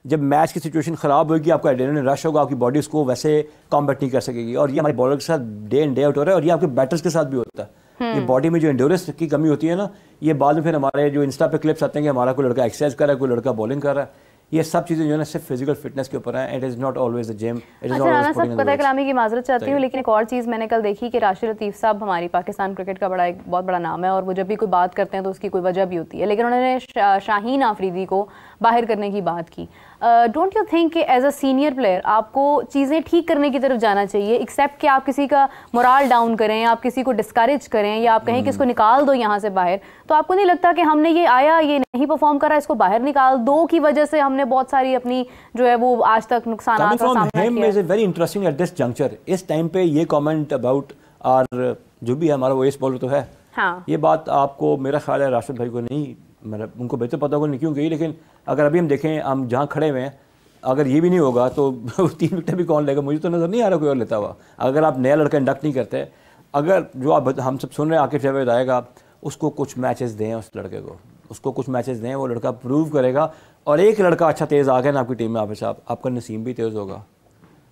जब मैच की सिचुएशन ख़राब होगी, आपका एड्रेनलिन रश होगा, आपकी बॉडी उसको वैसे कॉम्बैट नहीं कर सकेगी, और ये हमारे बॉलर के साथ डे इन डे आउट हो रहा है, और ये आपके बैटर्स के साथ भी होता है। ये बॉडी में जो एंड्योरेंस की कमी होती है ना, ये बाद में फिर हमारे जो इंस्टा पे क्लिप्स आते हैं कि हमारा कोई लड़का एक्सरसाइज कर रहा है, कोई लड़का बॉलिंग कर रहा है, ये सब चीज़ें जो है ना सिर्फ फिजिकल फिटनेस के ऊपर है। It is not always the gym, it is Rana साहब, पता है कलामी की माजरत चाहती हूँ, लेकिन एक और चीज़ मैंने कल देखी कि राशिद लतीफ़ साहब हमारी पाकिस्तान क्रिकेट का एक बहुत बड़ा नाम है, और वो जब भी कोई बात करते हैं तो उसकी कोई वजह भी होती है, लेकिन उन्होंने शाहीन आफरीदी को बाहर करने की बात की। डोंट यू थिंक कि एज अ सीनियर प्लेयर आपको चीज़ें ठीक करने की तरफ जाना चाहिए, एक्सेप्ट कि आप किसी का मोराल डाउन करें, आप किसी को डिस्करेज करें, या आप कहें कि इसको निकाल दो यहाँ से बाहर? तो आपको नहीं लगता कि हमने ये आया, ये नहीं परफॉर्म करा, इसको बाहर निकाल दो की वजह से हमने बहुत सारी अपनी जो है वो आज तक नुकसान का सामना किया है? Very interesting at this juncture, इस टाइम पे ये कमेंट अबाउट आर जो भी है हमारा वो एस बॉलर तो है, हाँ। ये बात आपको मेरा ख्याल है राशिद भाई को नहीं, मतलब उनको बेहतर पता होगा नहीं क्यों गई, लेकिन अगर अभी हम देखें हम जहाँ खड़े हुए हैं, अगर ये भी नहीं होगा तो 3 विकेट भी कौन लेगा? मुझे तो नज़र नहीं आ रहा कोई और लेता हुआ। अगर आप नया लड़का इंडक्ट नहीं करते, अगर जो आप हम सब सुन रहे हैं आकिब जावेद आएगा, उसको कुछ मैचेस दें, उस लड़के को उसको कुछ मैचेस दें, वो लड़का प्रूव करेगा, और एक लड़का अच्छा तेज़ आ गया ना आपकी टीम में, आप साहब आपका नसीम भी तेज़ होगा,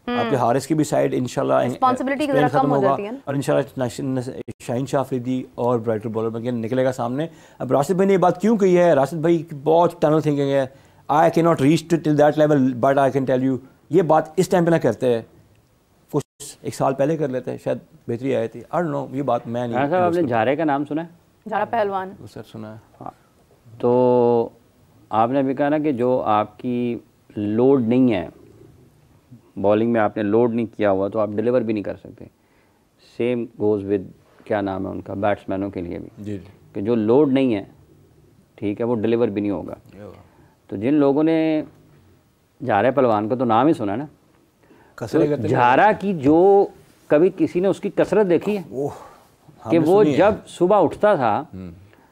आपके हारिस की भी साइड इंशाल्लाह रिस्पांसिबिलिटी खत्म होगा, और इंशाल्लाह शाहीन शाह अफरीदी और ब्राइटर बॉलर में निकलेगा सामने। अब राशिद भाई ने ये बात क्यों कही है? राशिद भाई की बहुत टनल थिंकिंग है, I can not reach till that level, but I can tell you, ये बात इस टाइम पे ना करते हैं, कुछ 1 साल पहले कर लेते हैं, शायद बेहतरी आई थी, आई डोंट नो। ये बात मैं नहीं। साहब आपने झारे का नाम सुना है? झारा पहलवान सर सुना है। हाँ, तो आपने भी कहा ना कि जो आपकी लोड नहीं है, बॉलिंग में आपने लोड नहीं किया हुआ, तो आप डिलीवर भी नहीं कर सकते। सेम गोज़ विद क्या नाम है उनका, बैट्समैनों के लिए भी जी कि जो लोड नहीं है, ठीक है, वो डिलीवर भी नहीं होगा। तो जिन लोगों ने झारे पहलवान का तो नाम ही सुना ना, तो झारा की जो कभी किसी ने उसकी कसरत देखी है कि वो जब सुबह उठता था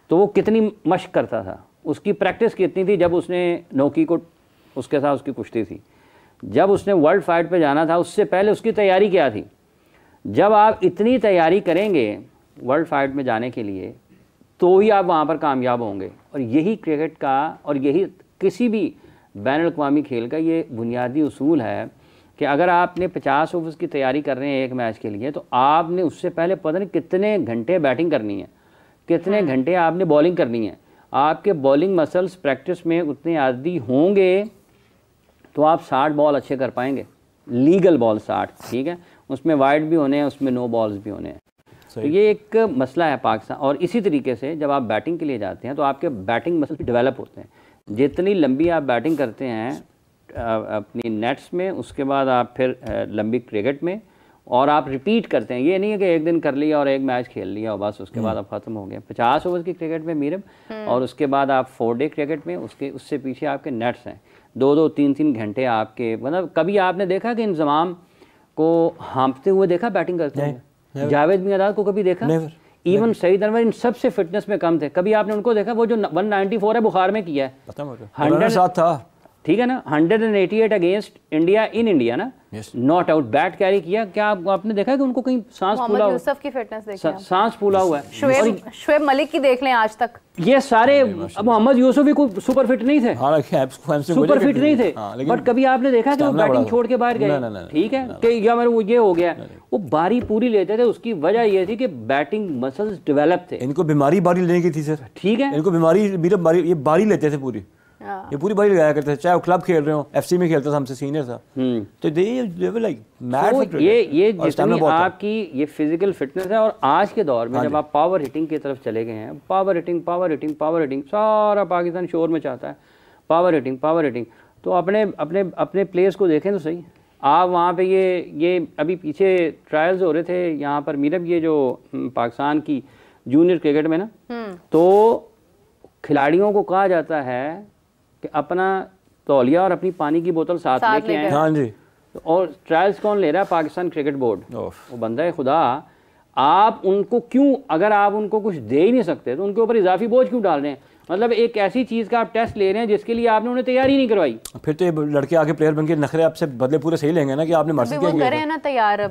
तो वो कितनी मशक करता था, उसकी प्रैक्टिस कितनी थी, जब उसने नौकी को उसके साथ उसकी कुश्ती थी, जब उसने वर्ल्ड फाइट पे जाना था उससे पहले उसकी तैयारी क्या थी। जब आप इतनी तैयारी करेंगे वर्ल्ड फाइट में जाने के लिए तो ही आप वहाँ पर कामयाब होंगे। और यही क्रिकेट का और यही किसी भी बैन अल-अक़वामी खेल का ये बुनियादी उसूल है कि अगर आपने 50 ओवर्स की तैयारी कर रहे हैं एक मैच के लिए, तो आपने उससे पहले पता नहीं कितने घंटे बैटिंग करनी है, कितने घंटे आपने बॉलिंग करनी है। आपके बॉलिंग मसल्स प्रैक्टिस में उतने आदी होंगे तो आप 60 बॉल अच्छे कर पाएंगे, लीगल बॉल 60, ठीक है, उसमें वाइड भी होने हैं, उसमें नो बॉल्स भी होने हैं। तो ये एक मसला है पाकिस्तान। और इसी तरीके से जब आप बैटिंग के लिए जाते हैं तो आपके बैटिंग मसल्स डेवलप होते हैं। जितनी लंबी आप बैटिंग करते हैं अपनी नेट्स में, उसके बाद आप फिर लंबी क्रिकेट में, और आप रिपीट करते हैं। ये नहीं है कि एक दिन कर लिया और एक मैच खेल लिया और बस उसके बाद अब ख़त्म हो गया। 50 ओवर की क्रिकेट में मीरब, और उसके बाद आप 4 डे क्रिकेट में, उससे पीछे आपके नेट्स हैं 2-2, 3-3 घंटे आपके। मतलब कभी आपने देखा कि इंजमाम को हाँपते हुए देखा बैटिंग करते हैं? जावेद मियादाद को कभी देखा? इवन सईद अनवर इन सबसे फिटनेस में कम थे, कभी आपने उनको देखा? वो जो 194 है बुखार में किया है, 100 था, ठीक है ना, 188 अगेंस्ट इंडिया इन इंडिया ना, नॉट आउट, बैट कैरी किया। क्या आपने देखा कि उनको कहीं सांस फूला हुआ? यूसुफ की फिटनेस देखिए, सांस फूला हुआ है। शुएब मलिक की देख लें आज तक, ये सारे मोहम्मद यूसुफ भी कोई सुपर फिट नहीं थे, सुपर फिट नहीं थे, बट कभी आपने देखा कि वो बैटिंग छोड़ के बाहर गए? ठीक है कि या मेरे वो ये हो गया, वो बारी पूरी लेते थे। उसकी वजह ये थी कि बैटिंग मसल्स डेवलप थे। इनको बीमारी बारी लेने की थी सर, ठीक है, इनको बीमारी ये बारी लेते थे पूरी, ये पूरी बारी लगाया करते थे, चाहे वो क्लब खेल रहे हो, एफसी में खेलता था, हमसे सीनियर था, तो दे वर लाइक मैड। ये जितनी आपकी ये फिजिकल फिटनेस है, और आज के दौर में जब आप पावर हिटिंग की तरफ चले गए हैं, पावर हिटिंग सारा पाकिस्तान शोर में चाहता है, पावर हिटिंग। तो अपने प्लेयर्स को देखें तो सही। आप वहाँ पे ये अभी पीछे ट्रायल्स हो रहे थे यहाँ पर मीरब, ये जो पाकिस्तान की जूनियर क्रिकेट में ना, तो खिलाड़ियों को कहा जाता है कि अपना तौलिया और अपनी पानी की बोतल साथ लेके आए। हाँ जी। और ट्रायल्स कौन ले रहा है? Pakistan cricket board. वो बंदा है खुदा, आप उनको क्यों, अगर आप उनको कुछ दे ही नहीं सकते तो उनके ऊपर इजाफी बोझ क्यों डाल रहे हैं? मतलब एक ऐसी चीज़ का आप टेस्ट ले रहे हैं जिसके लिए आपने उन्हें तैयारी नहीं करवाई। फिर तो ये लड़के आगे प्लेयर बन के नखरे आपसे बदले पूरे सही लेंगे ना कि आपने मर्जी वो करे हैं ना तैयार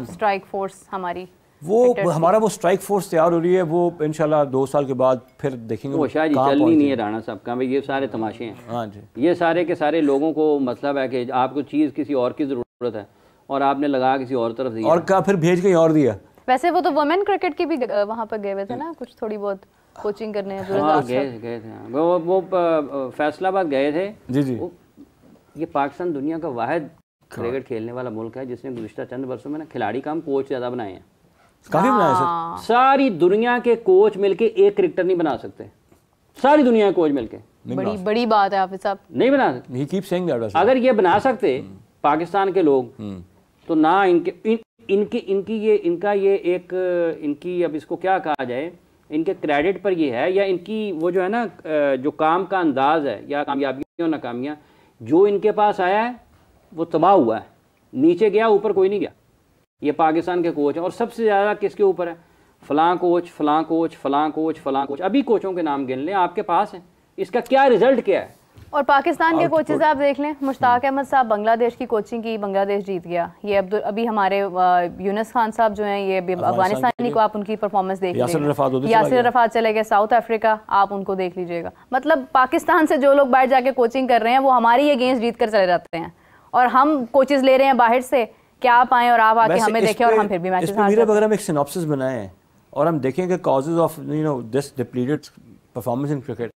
स्ट्राइक फोर्स हमारी, वो हमारा वो स्ट्राइक फोर्स तैयार हो रही है, वो इंशाल्लाह 2 साल के बाद फिर देखेंगे। वो शायद चलनी नहीं है राणा साहब का, भाई ये सारे तमाशे हैं। हाँ जी, ये सारे के सारे लोगों को मतलब है कि आपको चीज़ किसी और की ज़रूरत है और आपने लगा किसी और तरफ दिया और क्या फिर भेज कहीं और दिया। वैसे वो तो वुमेन क्रिकेट की भी वहाँ पर गए हुए थे ना, कुछ थोड़ी बहुत कोचिंग करने। गए थे वो फैसलाबाद गए थे जी जी। ये पाकिस्तान दुनिया का वाहिद क्रिकेट खेलने वाला मुल्क है जिसने गुज़िश्ता चंद वर्षों में ना खिलाड़ी कम कोच ज़्यादा बनाए हैं। काफी बनाए सर। सारी दुनिया के कोच मिलके एक क्रिकेटर नहीं बना सकते, सारी दुनिया के कोच मिलके। बड़ी बात है हाफिज साहब, नहीं बना सकते। He keeps saying that. अगर ये बना सकते पाकिस्तान के लोग तो ना इनकी अब इसको क्या कहा जाए, इनके क्रेडिट पर ये है या इनकी वो जो है ना जो काम का अंदाज है या कामयाबियाँ नाकामियाँ जो इनके पास आया है वो तबाह हुआ है, नीचे गया ऊपर कोई नहीं गया। ये पाकिस्तान के कोच हैं और सबसे ज़्यादा किसके ऊपर है? फलां कोच फलां कोच फलां कोच फलां कोच। अभी कोचों के नाम गिन लें आपके पास हैं, इसका क्या रिजल्ट क्या है? और पाकिस्तान के कोचेज आप देख लें, मुश्ताक अहमद साहब बांग्लादेश की कोचिंग की, बांग्लादेश जीत गया। ये अभी हमारे यूनुस खान साहब जो हैं ये अफगानिस्तानी को आप उनकी परफॉर्मेंस देख लीजिएगा, यासिर अरफात चले गए साउथ अफ्रीका, आप उनको देख लीजिएगा। मतलब पाकिस्तान से जो लोग बाहर जाके कोचिंग कर रहे हैं वो हमारी अगेंस्ट जीत कर चले जाते हैं और हम कोचेज ले रहे हैं बाहर से कि आप आए और आप आके हमें देखें और हम फिर भी मैचेस हार जाते हैं। अगर हम एक सिनॉप्सिस बनाए हैं और हम देखें कि causes of this depleted performance in cricket,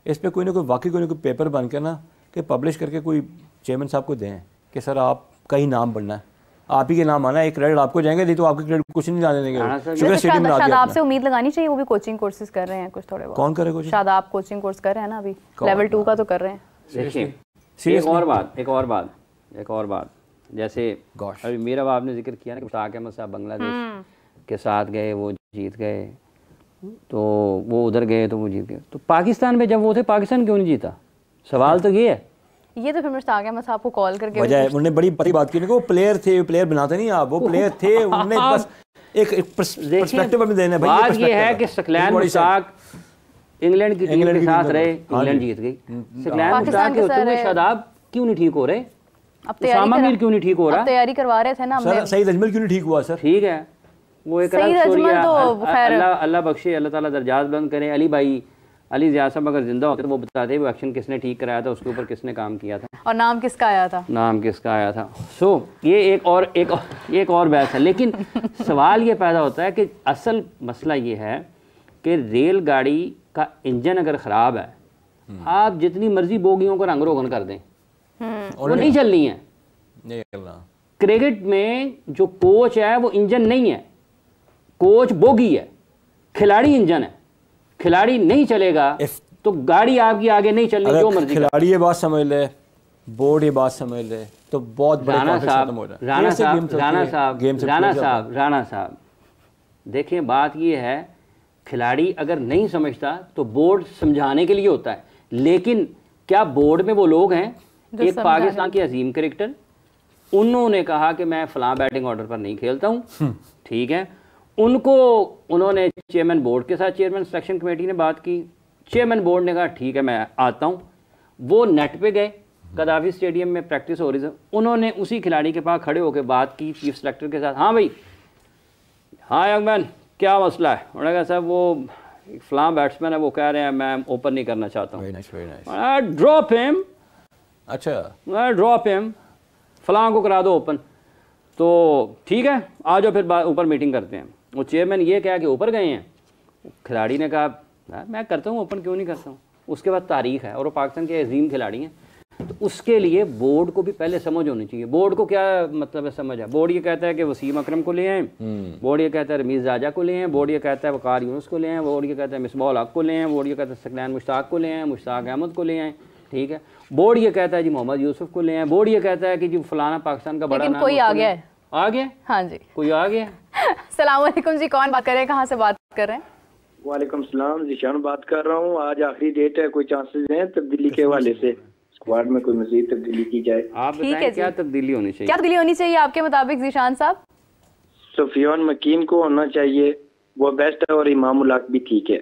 इस पे कोई ना कोई पेपर बन के ना कि पब्लिश करके कोई चेयरमैन साहब को दें कि सर आपका ही नाम बनना है, आप ही के नाम आना है, एक क्रेडिट आपको जाएंगे, नहीं तो आपके क्रेडिट कुछ नहीं जाने देंगे। शादाब से उम्मीद लगानी चाहिए, वो भी कोचिंग कोर्सेज कर रहे हैं कुछ थोड़े बहुत। कौन करे कोचिंग? शादाब कोचिंग कोर्स कर रहे हैं ना अभी, लेवल 2 का तो कर रहे हैं। देखिए एक और बात जैसे अभी मेरा आपने जिक्र किया ना कि मुश्ताक अहमद साहब बांग्लादेश के साथ गए, वो जीत गए, तो वो उधर गए तो वो जीत गए। तो पाकिस्तान में जब वो थे पाकिस्तान क्यों नहीं जीता? सवाल तो ये है। ये तो फिर मुश्ताक अहमद साहब को कॉल करके उन्होंने बड़ी बड़ी बात की, वो प्लेयर थे, प्लेयर बनाते नहीं आप, वो प्लेयर थे, उन्होंने बस एक पर्सपेक्टिव में देना। बात ये है कि सकलैन मुश्ताक इंग्लैंड की टीम के साथ रहे, इंग्लैंड जीत गई। सकलैन मुश्ताक के होते हुए शादाब क्यों नहीं ठीक हो रहे? अब तैयारी क्यों नहीं ठीक हो रहा? तैयारी करवा रहे थे ना सर। सईद अजमल क्यों नहीं ठीक हुआ सर? ठीक है, वो एक अलग स्टोरी है। अल्लाह बख्शे, अल्लाह ताला दर्जात बुलंद करे। अली ज़िया साहब अगर जिंदा होते तो वो बताते वो एक्शन किसने ठीक कराया था, उसके ऊपर किसने काम किया था और नाम किसका आया था। सो ये एक और बहस है। लेकिन सवाल ये पैदा होता है कि असल मसला ये है कि रेलगाड़ी का इंजन अगर ख़राब है, आप जितनी मर्जी बोगियों को रंग रोगन कर दें, वो नहीं चलनी है। क्रिकेट में जो कोच है वो इंजन नहीं है, कोच बोगी है, खिलाड़ी इंजन है। खिलाड़ी नहीं चलेगा तो गाड़ी आपकी आगे नहीं चलनी, जो मर्जी। खिलाड़ी ये बात समझ ले, बोर्ड ये बात समझ ले तो बहुत बड़ा खत्म हो जाए। राणा साहब देखें, बात ये है खिलाड़ी अगर नहीं समझता तो बोर्ड समझाने के लिए होता है। लेकिन क्या बोर्ड में वो लोग हैं, एक पाकिस्तान के अजीम क्रिकेटर, उन्होंने कहा कि मैं फलां बैटिंग ऑर्डर पर नहीं खेलता हूं, ठीक है, उन्होंने चेयरमैन बोर्ड के साथ, चेयरमैन सिलेक्शन कमेटी ने बात की, चेयरमैन बोर्ड ने कहा ठीक है मैं आता हूं। वो नेट पे गए, कदाफी स्टेडियम में प्रैक्टिस हो रही थी, उन्होंने उसी खिलाड़ी के पास खड़े होकर बात की चीफ सेलेक्टर के साथ। हाँ भाई, हाँ यंग मैन क्या मसला है? उन्होंने कहा साहब वो फलां बैट्समैन है, वो कह रहे हैं मैं ओपन नहीं करना चाहता हूँ, ड्रॉप हिम। अच्छा, ड्रॉप हिम, फलां को करा दो ओपन। तो ठीक है, आ जाओ फिर ऊपर मीटिंग करते हैं। वो चेयरमैन ये कहा कि ऊपर गए हैं, खिलाड़ी ने कहा मैं करता हूँ ओपन, क्यों नहीं करता हूँ। उसके बाद तारीख है और वो पाकिस्तान के अजीम खिलाड़ी हैं, तो उसके लिए बोर्ड को भी पहले समझ होनी चाहिए। बोर्ड को क्या मतलब है समझ है? बोर्ड ये कहता है कि वसीम अकरम को ले आए, बोर्ड ये कहता है रमीज़ राजा को ले आए, बोर्ड ये कहता है वकार यूनुस को ले आए, बोर्ड ये कहता है मिसबाउल हक को ले आए, बोर्ड ये कहता है सकलैन मुश्ताक को ले आए, मुश्ताक अहमद को ले आए, ठीक है। बोर्ड ये कहता है जी मोहम्मद यूसुफ को ले आए, बोर्ड ये कहता है कि जी फलाना पाकिस्तान का बड़ा नाम, कोई आ गया है, आ गया, हाँ जी कोई आ गया। अस्सलाम वालेकुम जी, कौन बात कर रहे हैं, कहाँ से बात कर रहे हैं? वालेकुम सलाम, जीशान बात कर रहा हूँ। आज आखिरी डेट है, कोई चांसेस हैं तब्दीली के हवाले से स्क्वाड में कोई मजीद तब्दीली की जाए? आप बताएं क्या तब्दीली होनी चाहिए? क्या तब्दीली होनी चाहिए आपके मुताबिक जीशान साहब? सुफियान मकीम को होना चाहिए, वो बेस्ट है, और इमाम उल हक भी ठीक है।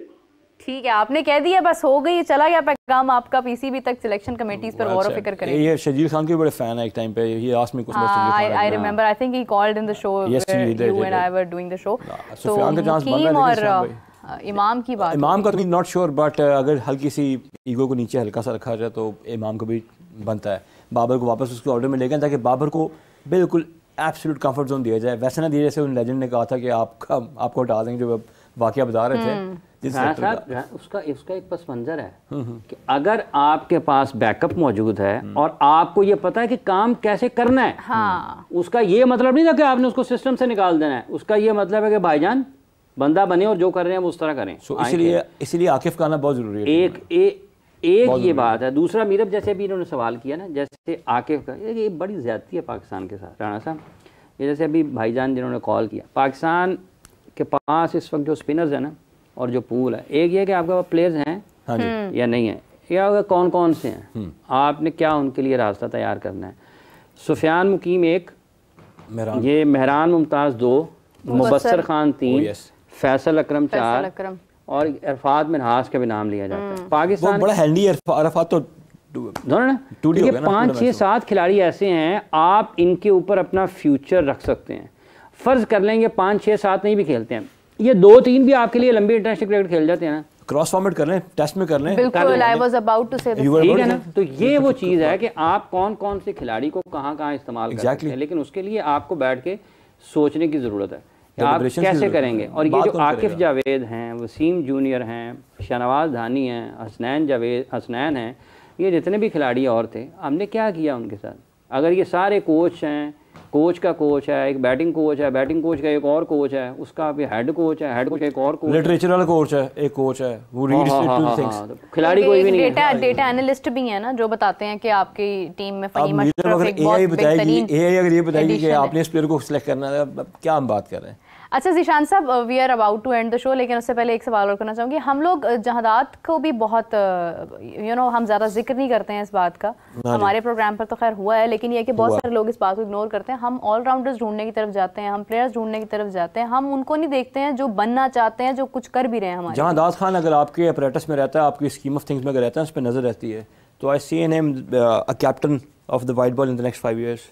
ठीक है, आपने कह दिया, बस हो गई, चला गया पैगाम आपका। पीसीबी तक सिलेक्शन कमेटीज पर गौर व फिक्र करें। ये शजीर खान के बड़े फैन है एक टाइम पे, ये आस्क्ड मी कुछ I remember, I think he called in the show, you and I were doing the show. तो मुकीम और इमाम की बात, इमाम का तो नॉट श्योर, बट अगर हल्की सी ईगो को नीचे हल्का सा रखा जाए तो इमाम को भी बनता है बाबर को वापस उसके ऑर्डर में लेकर, ताकि बाबर को बिल्कुल एब्सोल्यूट कंफर्ट जोन दिया जाए। वैसे ना दिए जैसे उन लेजेंड ने कहा था कि आपको हटा देंगे, जो वाकया बता रहे थे। उसका एक पस मंजर है कि अगर आपके पास बैकअप मौजूद है और आपको ये पता है कि काम कैसे करना है, उसका ये मतलब नहीं था कि आपने उसको सिस्टम से निकाल देना है। उसका ये मतलब है कि भाईजान बंदा बने और जो कर रहे हैं वो उस तरह करें। इसीलिए आकिफ का आना बहुत जरूरी है। एक ये बात है। दूसरा, मीरब जैसे अभी इन्होंने सवाल किया ना, जैसे आकिफ का, ये बड़ी ज़्यादती है पाकिस्तान के साथ राणा साहब। ये जैसे अभी भाईजान जिन्होंने कॉल किया, पाकिस्तान के पास इस वक्त जो स्पिनर्स हैं ना और जो पूल है, एक ये कि आपके पास प्लेयर्स हैं या नहीं है, या अगर कौन कौन से हैं, आपने क्या उनके लिए रास्ता तैयार करना है। सुफियान मुकीम 1, ये मेहरान मुमताज़ 2, मुबस्सर खान 3, फैसल अकरम 4 और अरफात मिनहास का भी नाम लिया जाता है। पाकिस्तान बड़ा हैंडी अरफात तो ये 5, 6, 7 खिलाड़ी ऐसे हैं, आप इनके ऊपर अपना फ्यूचर रख सकते हैं। फर्ज कर लेंगे 5, 6, 7 नहीं भी खेलते हैं, ये 2, 3 भी आपके लिए लंबी इंटरनेशनल क्रिकेट खेल जाते हैं ना, क्रॉस फॉर्मेट कर लें, टेस्ट में कर लें। बिल्कुल, I was about to say this। ठीक है ना, तो ये वो चीज़ है कि आप कौन कौन से खिलाड़ी को कहाँ कहाँ इस्तेमाल कर सकते हैं, लेकिन उसके लिए आपको बैठ के सोचने की ज़रूरत है आप कैसे करेंगे। और ये जो आकिफ जावेद हैं, वसीम जूनियर हैं, शहनवाज धानी हैं, हसनैन हैं, ये जितने भी खिलाड़ी और थे, हमने क्या किया उनके साथ। अगर ये सारे कोच हैं, कोच का कोच है, एक बैटिंग कोच है, बैटिंग कोच का एक और कोच है, उसका भी हेड कोच है, हेड कोच का एक और कोच, लिटरेचर वाला कोच है, एक कोच है, वो रीड्स टू थिंग्स। खिलाड़ी कोई भी नहीं है। डेटा एनालिस्ट भी है ना, जो बताते हैं कि आपकी टीम में फहीम अशरफ एक बहुत एआई बेहतरीन, अगर ये बताएगी कि आपने इस प्लेयर को सिलेक्ट करना है, क्या हम बात कर रहे हैं। अच्छा ज़ीशान साहब, we are about to end the show, लेकिन उससे पहले एक सवाल और करना चाहूँगी। हम लोग जहादात को भी बहुत हम ज़्यादा जिक्र नहीं करते हैं इस बात का, हमारे प्रोग्राम पर तो खैर हुआ है, लेकिन ये कि बहुत सारे लोग इस बात को इग्नोर करते हैं। हम ऑलराउंडर्स ढूंढने की तरफ जाते हैं, हम प्लेयर्स ढूंढने की तरफ जाते हैं, हम उनको नहीं देखते हैं जो बनना चाहते हैं, जो कुछ कर भी रहे हैं हमारे। जहादात खान अगर आपके अपरेटस में रहता है, आपकी स्कीम ऑफ थिंग्स में अगर रहता है, उस पर नज़र रहती है, तो I see him a captain of the white ball in the next 5 years।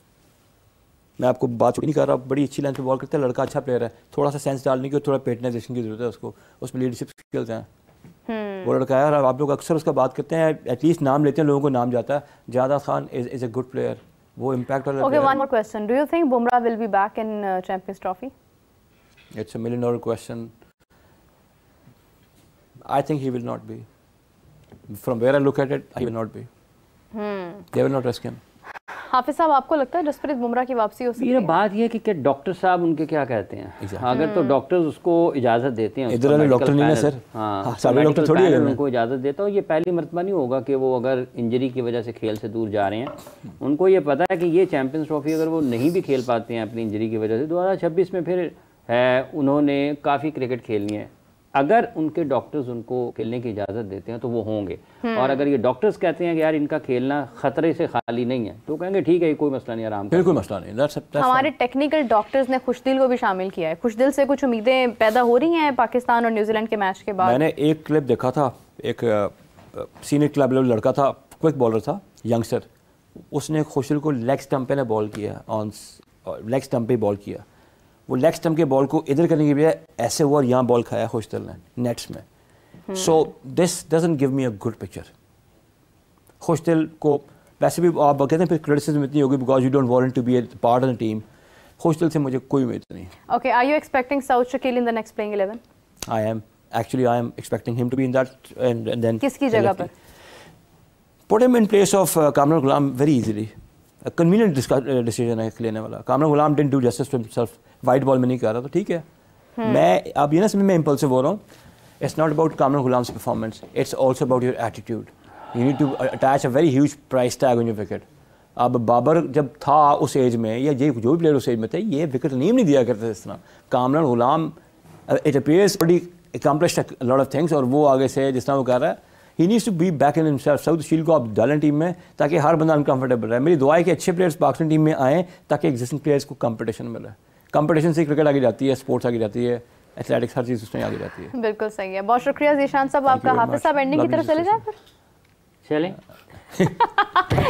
मैं आपको बात नहीं कर रहा, बड़ी अच्छी लाइन पे बॉल करता है, लड़का अच्छा प्लेयर है, थोड़ा सा सेंस डालने की और थोड़ा पेटनाइजेशन की जरूरत है उसको, उसमें लीडरशिप स्किल्स हैं। वो लड़का है और आप लोग अक्सर उसका बात करते हैं, एटलीस्ट नाम लेते हैं, लोगों को नाम जाता है। Jahadat Khan is a good player, वो इम्पैक्ट वाला प्लेयर है। One more question, do you think Bumrah will be back in Champions Trophy? It's a $1 million question. I think he will not be, from where I look at it, he will not be, they will not risk him. Hafiz sahab, आपको लगता है जसप्रीत बुमराह की वापसी हो सकती है? ये बात ये कि डॉक्टर साहब उनके क्या कहते हैं, अगर तो डॉक्टर्स उसको इजाज़त देते हैं, इधर वाले डॉक्टर नहीं है सर, हाँ सारे डॉक्टर थोड़ी है, उनको इजाज़त देता हो। ये पहली मरतबा नहीं होगा कि वो अगर इंजरी की वजह से खेल से दूर जा रहे हैं। उनको ये पता है कि ये चैंपियंस ट्रॉफी अगर वो नहीं भी खेल पाते हैं अपनी इंजरी की वजह से, 2026 में फिर है उन्होंने काफ़ी क्रिकेट खेलनी है। अगर उनके डॉक्टर्स उनको खेलने की इजाज़त देते हैं तो वो होंगे, और अगर ये डॉक्टर्स कहते हैं कि यार इनका खेलना खतरे से खाली नहीं है, तो कहेंगे ठीक है, कोई मसला नहीं, आराम फिर कोई मसला नहीं। हमारे टेक्निकल डॉक्टर्स ने खुशदिल को भी शामिल किया है। खुशदिल से कुछ उम्मीदें पैदा हो रही हैं पाकिस्तान और न्यूजीलैंड के मैच के बाद? मैंने एक क्लिप देखा था, एक सीनियर क्लब लेवल लड़का था, क्विक बॉलर था, यंगस्टर, उसने खुशदिल को लेग स्टंप पे बॉल किया, ऑन लेग स्टंप पे बॉल किया। वो लेग स्टंप के बॉल को इधर करने की बजाय ऐसे हुआ और यहाँ बॉल खाया खुशदिल ने नेट्स में। So this doesn't give me a good picture. Khushdil को वैसे भी आप कहते हैं फिर क्रिटिसिज्म इतनी होगी because you don't want to be a part of the team. Khushdil से मुझे कोई उम्मीद नहीं। Okay, are you expecting Saud Shakeel in the next playing 11? I am expecting him to be in that and then किसकी जगह पर? Put him in place of Kamran Ghulam very easily. Convenient decision है लेने वाला। Kamran Ghulam didn't do justice to himself, white ball में नहीं कर रहा, तो ठीक है। मैं अब ये ना समझ में इम्पल्सिव हो रहा हूँ। It's not about Kamran Ghulam's performance, it's also about your attitude. You need to attach a very huge price tag on your wicket. अब बाबर जब था उस एज में, या ये जो भी प्लेयर उस एज में थे, ये विकेट नहीं दिया करते इस तरह। Kamran Ghulam it appears already accomplished lot of things, और वो आगे से जिस तरह वो कर रहा है, he needs to be back in himself. South shield को आप डालें टीम में ताकि हर बंदा अनकंफर्टेबल रहे। मेरी दुआ है कि अच्छे प्लेयर्स पाकिस्तान टीम में आएँ ताकि एग्जिस्टिंग प्लेयर्स को कंपटीशन मिले। कंपटीशन से क्रिकेट आगे जाती है, स्पोर्ट्स आगे जाती है, एथलेटिक्स, हर चीज़ उसमें आगे जाती है। बिल्कुल सही है, बहुत शुक्रिया जीशान साहब आपका। हाफिज साहब एंडिंग की तरफ चले जाए फिर। चलें।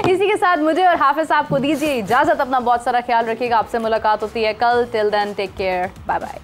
इसी के साथ मुझे और हाफिज साहब को दीजिए इजाजत। अपना बहुत सारा ख्याल रखिएगा, आपसे मुलाकात होती है कल। Till then take care, bye bye.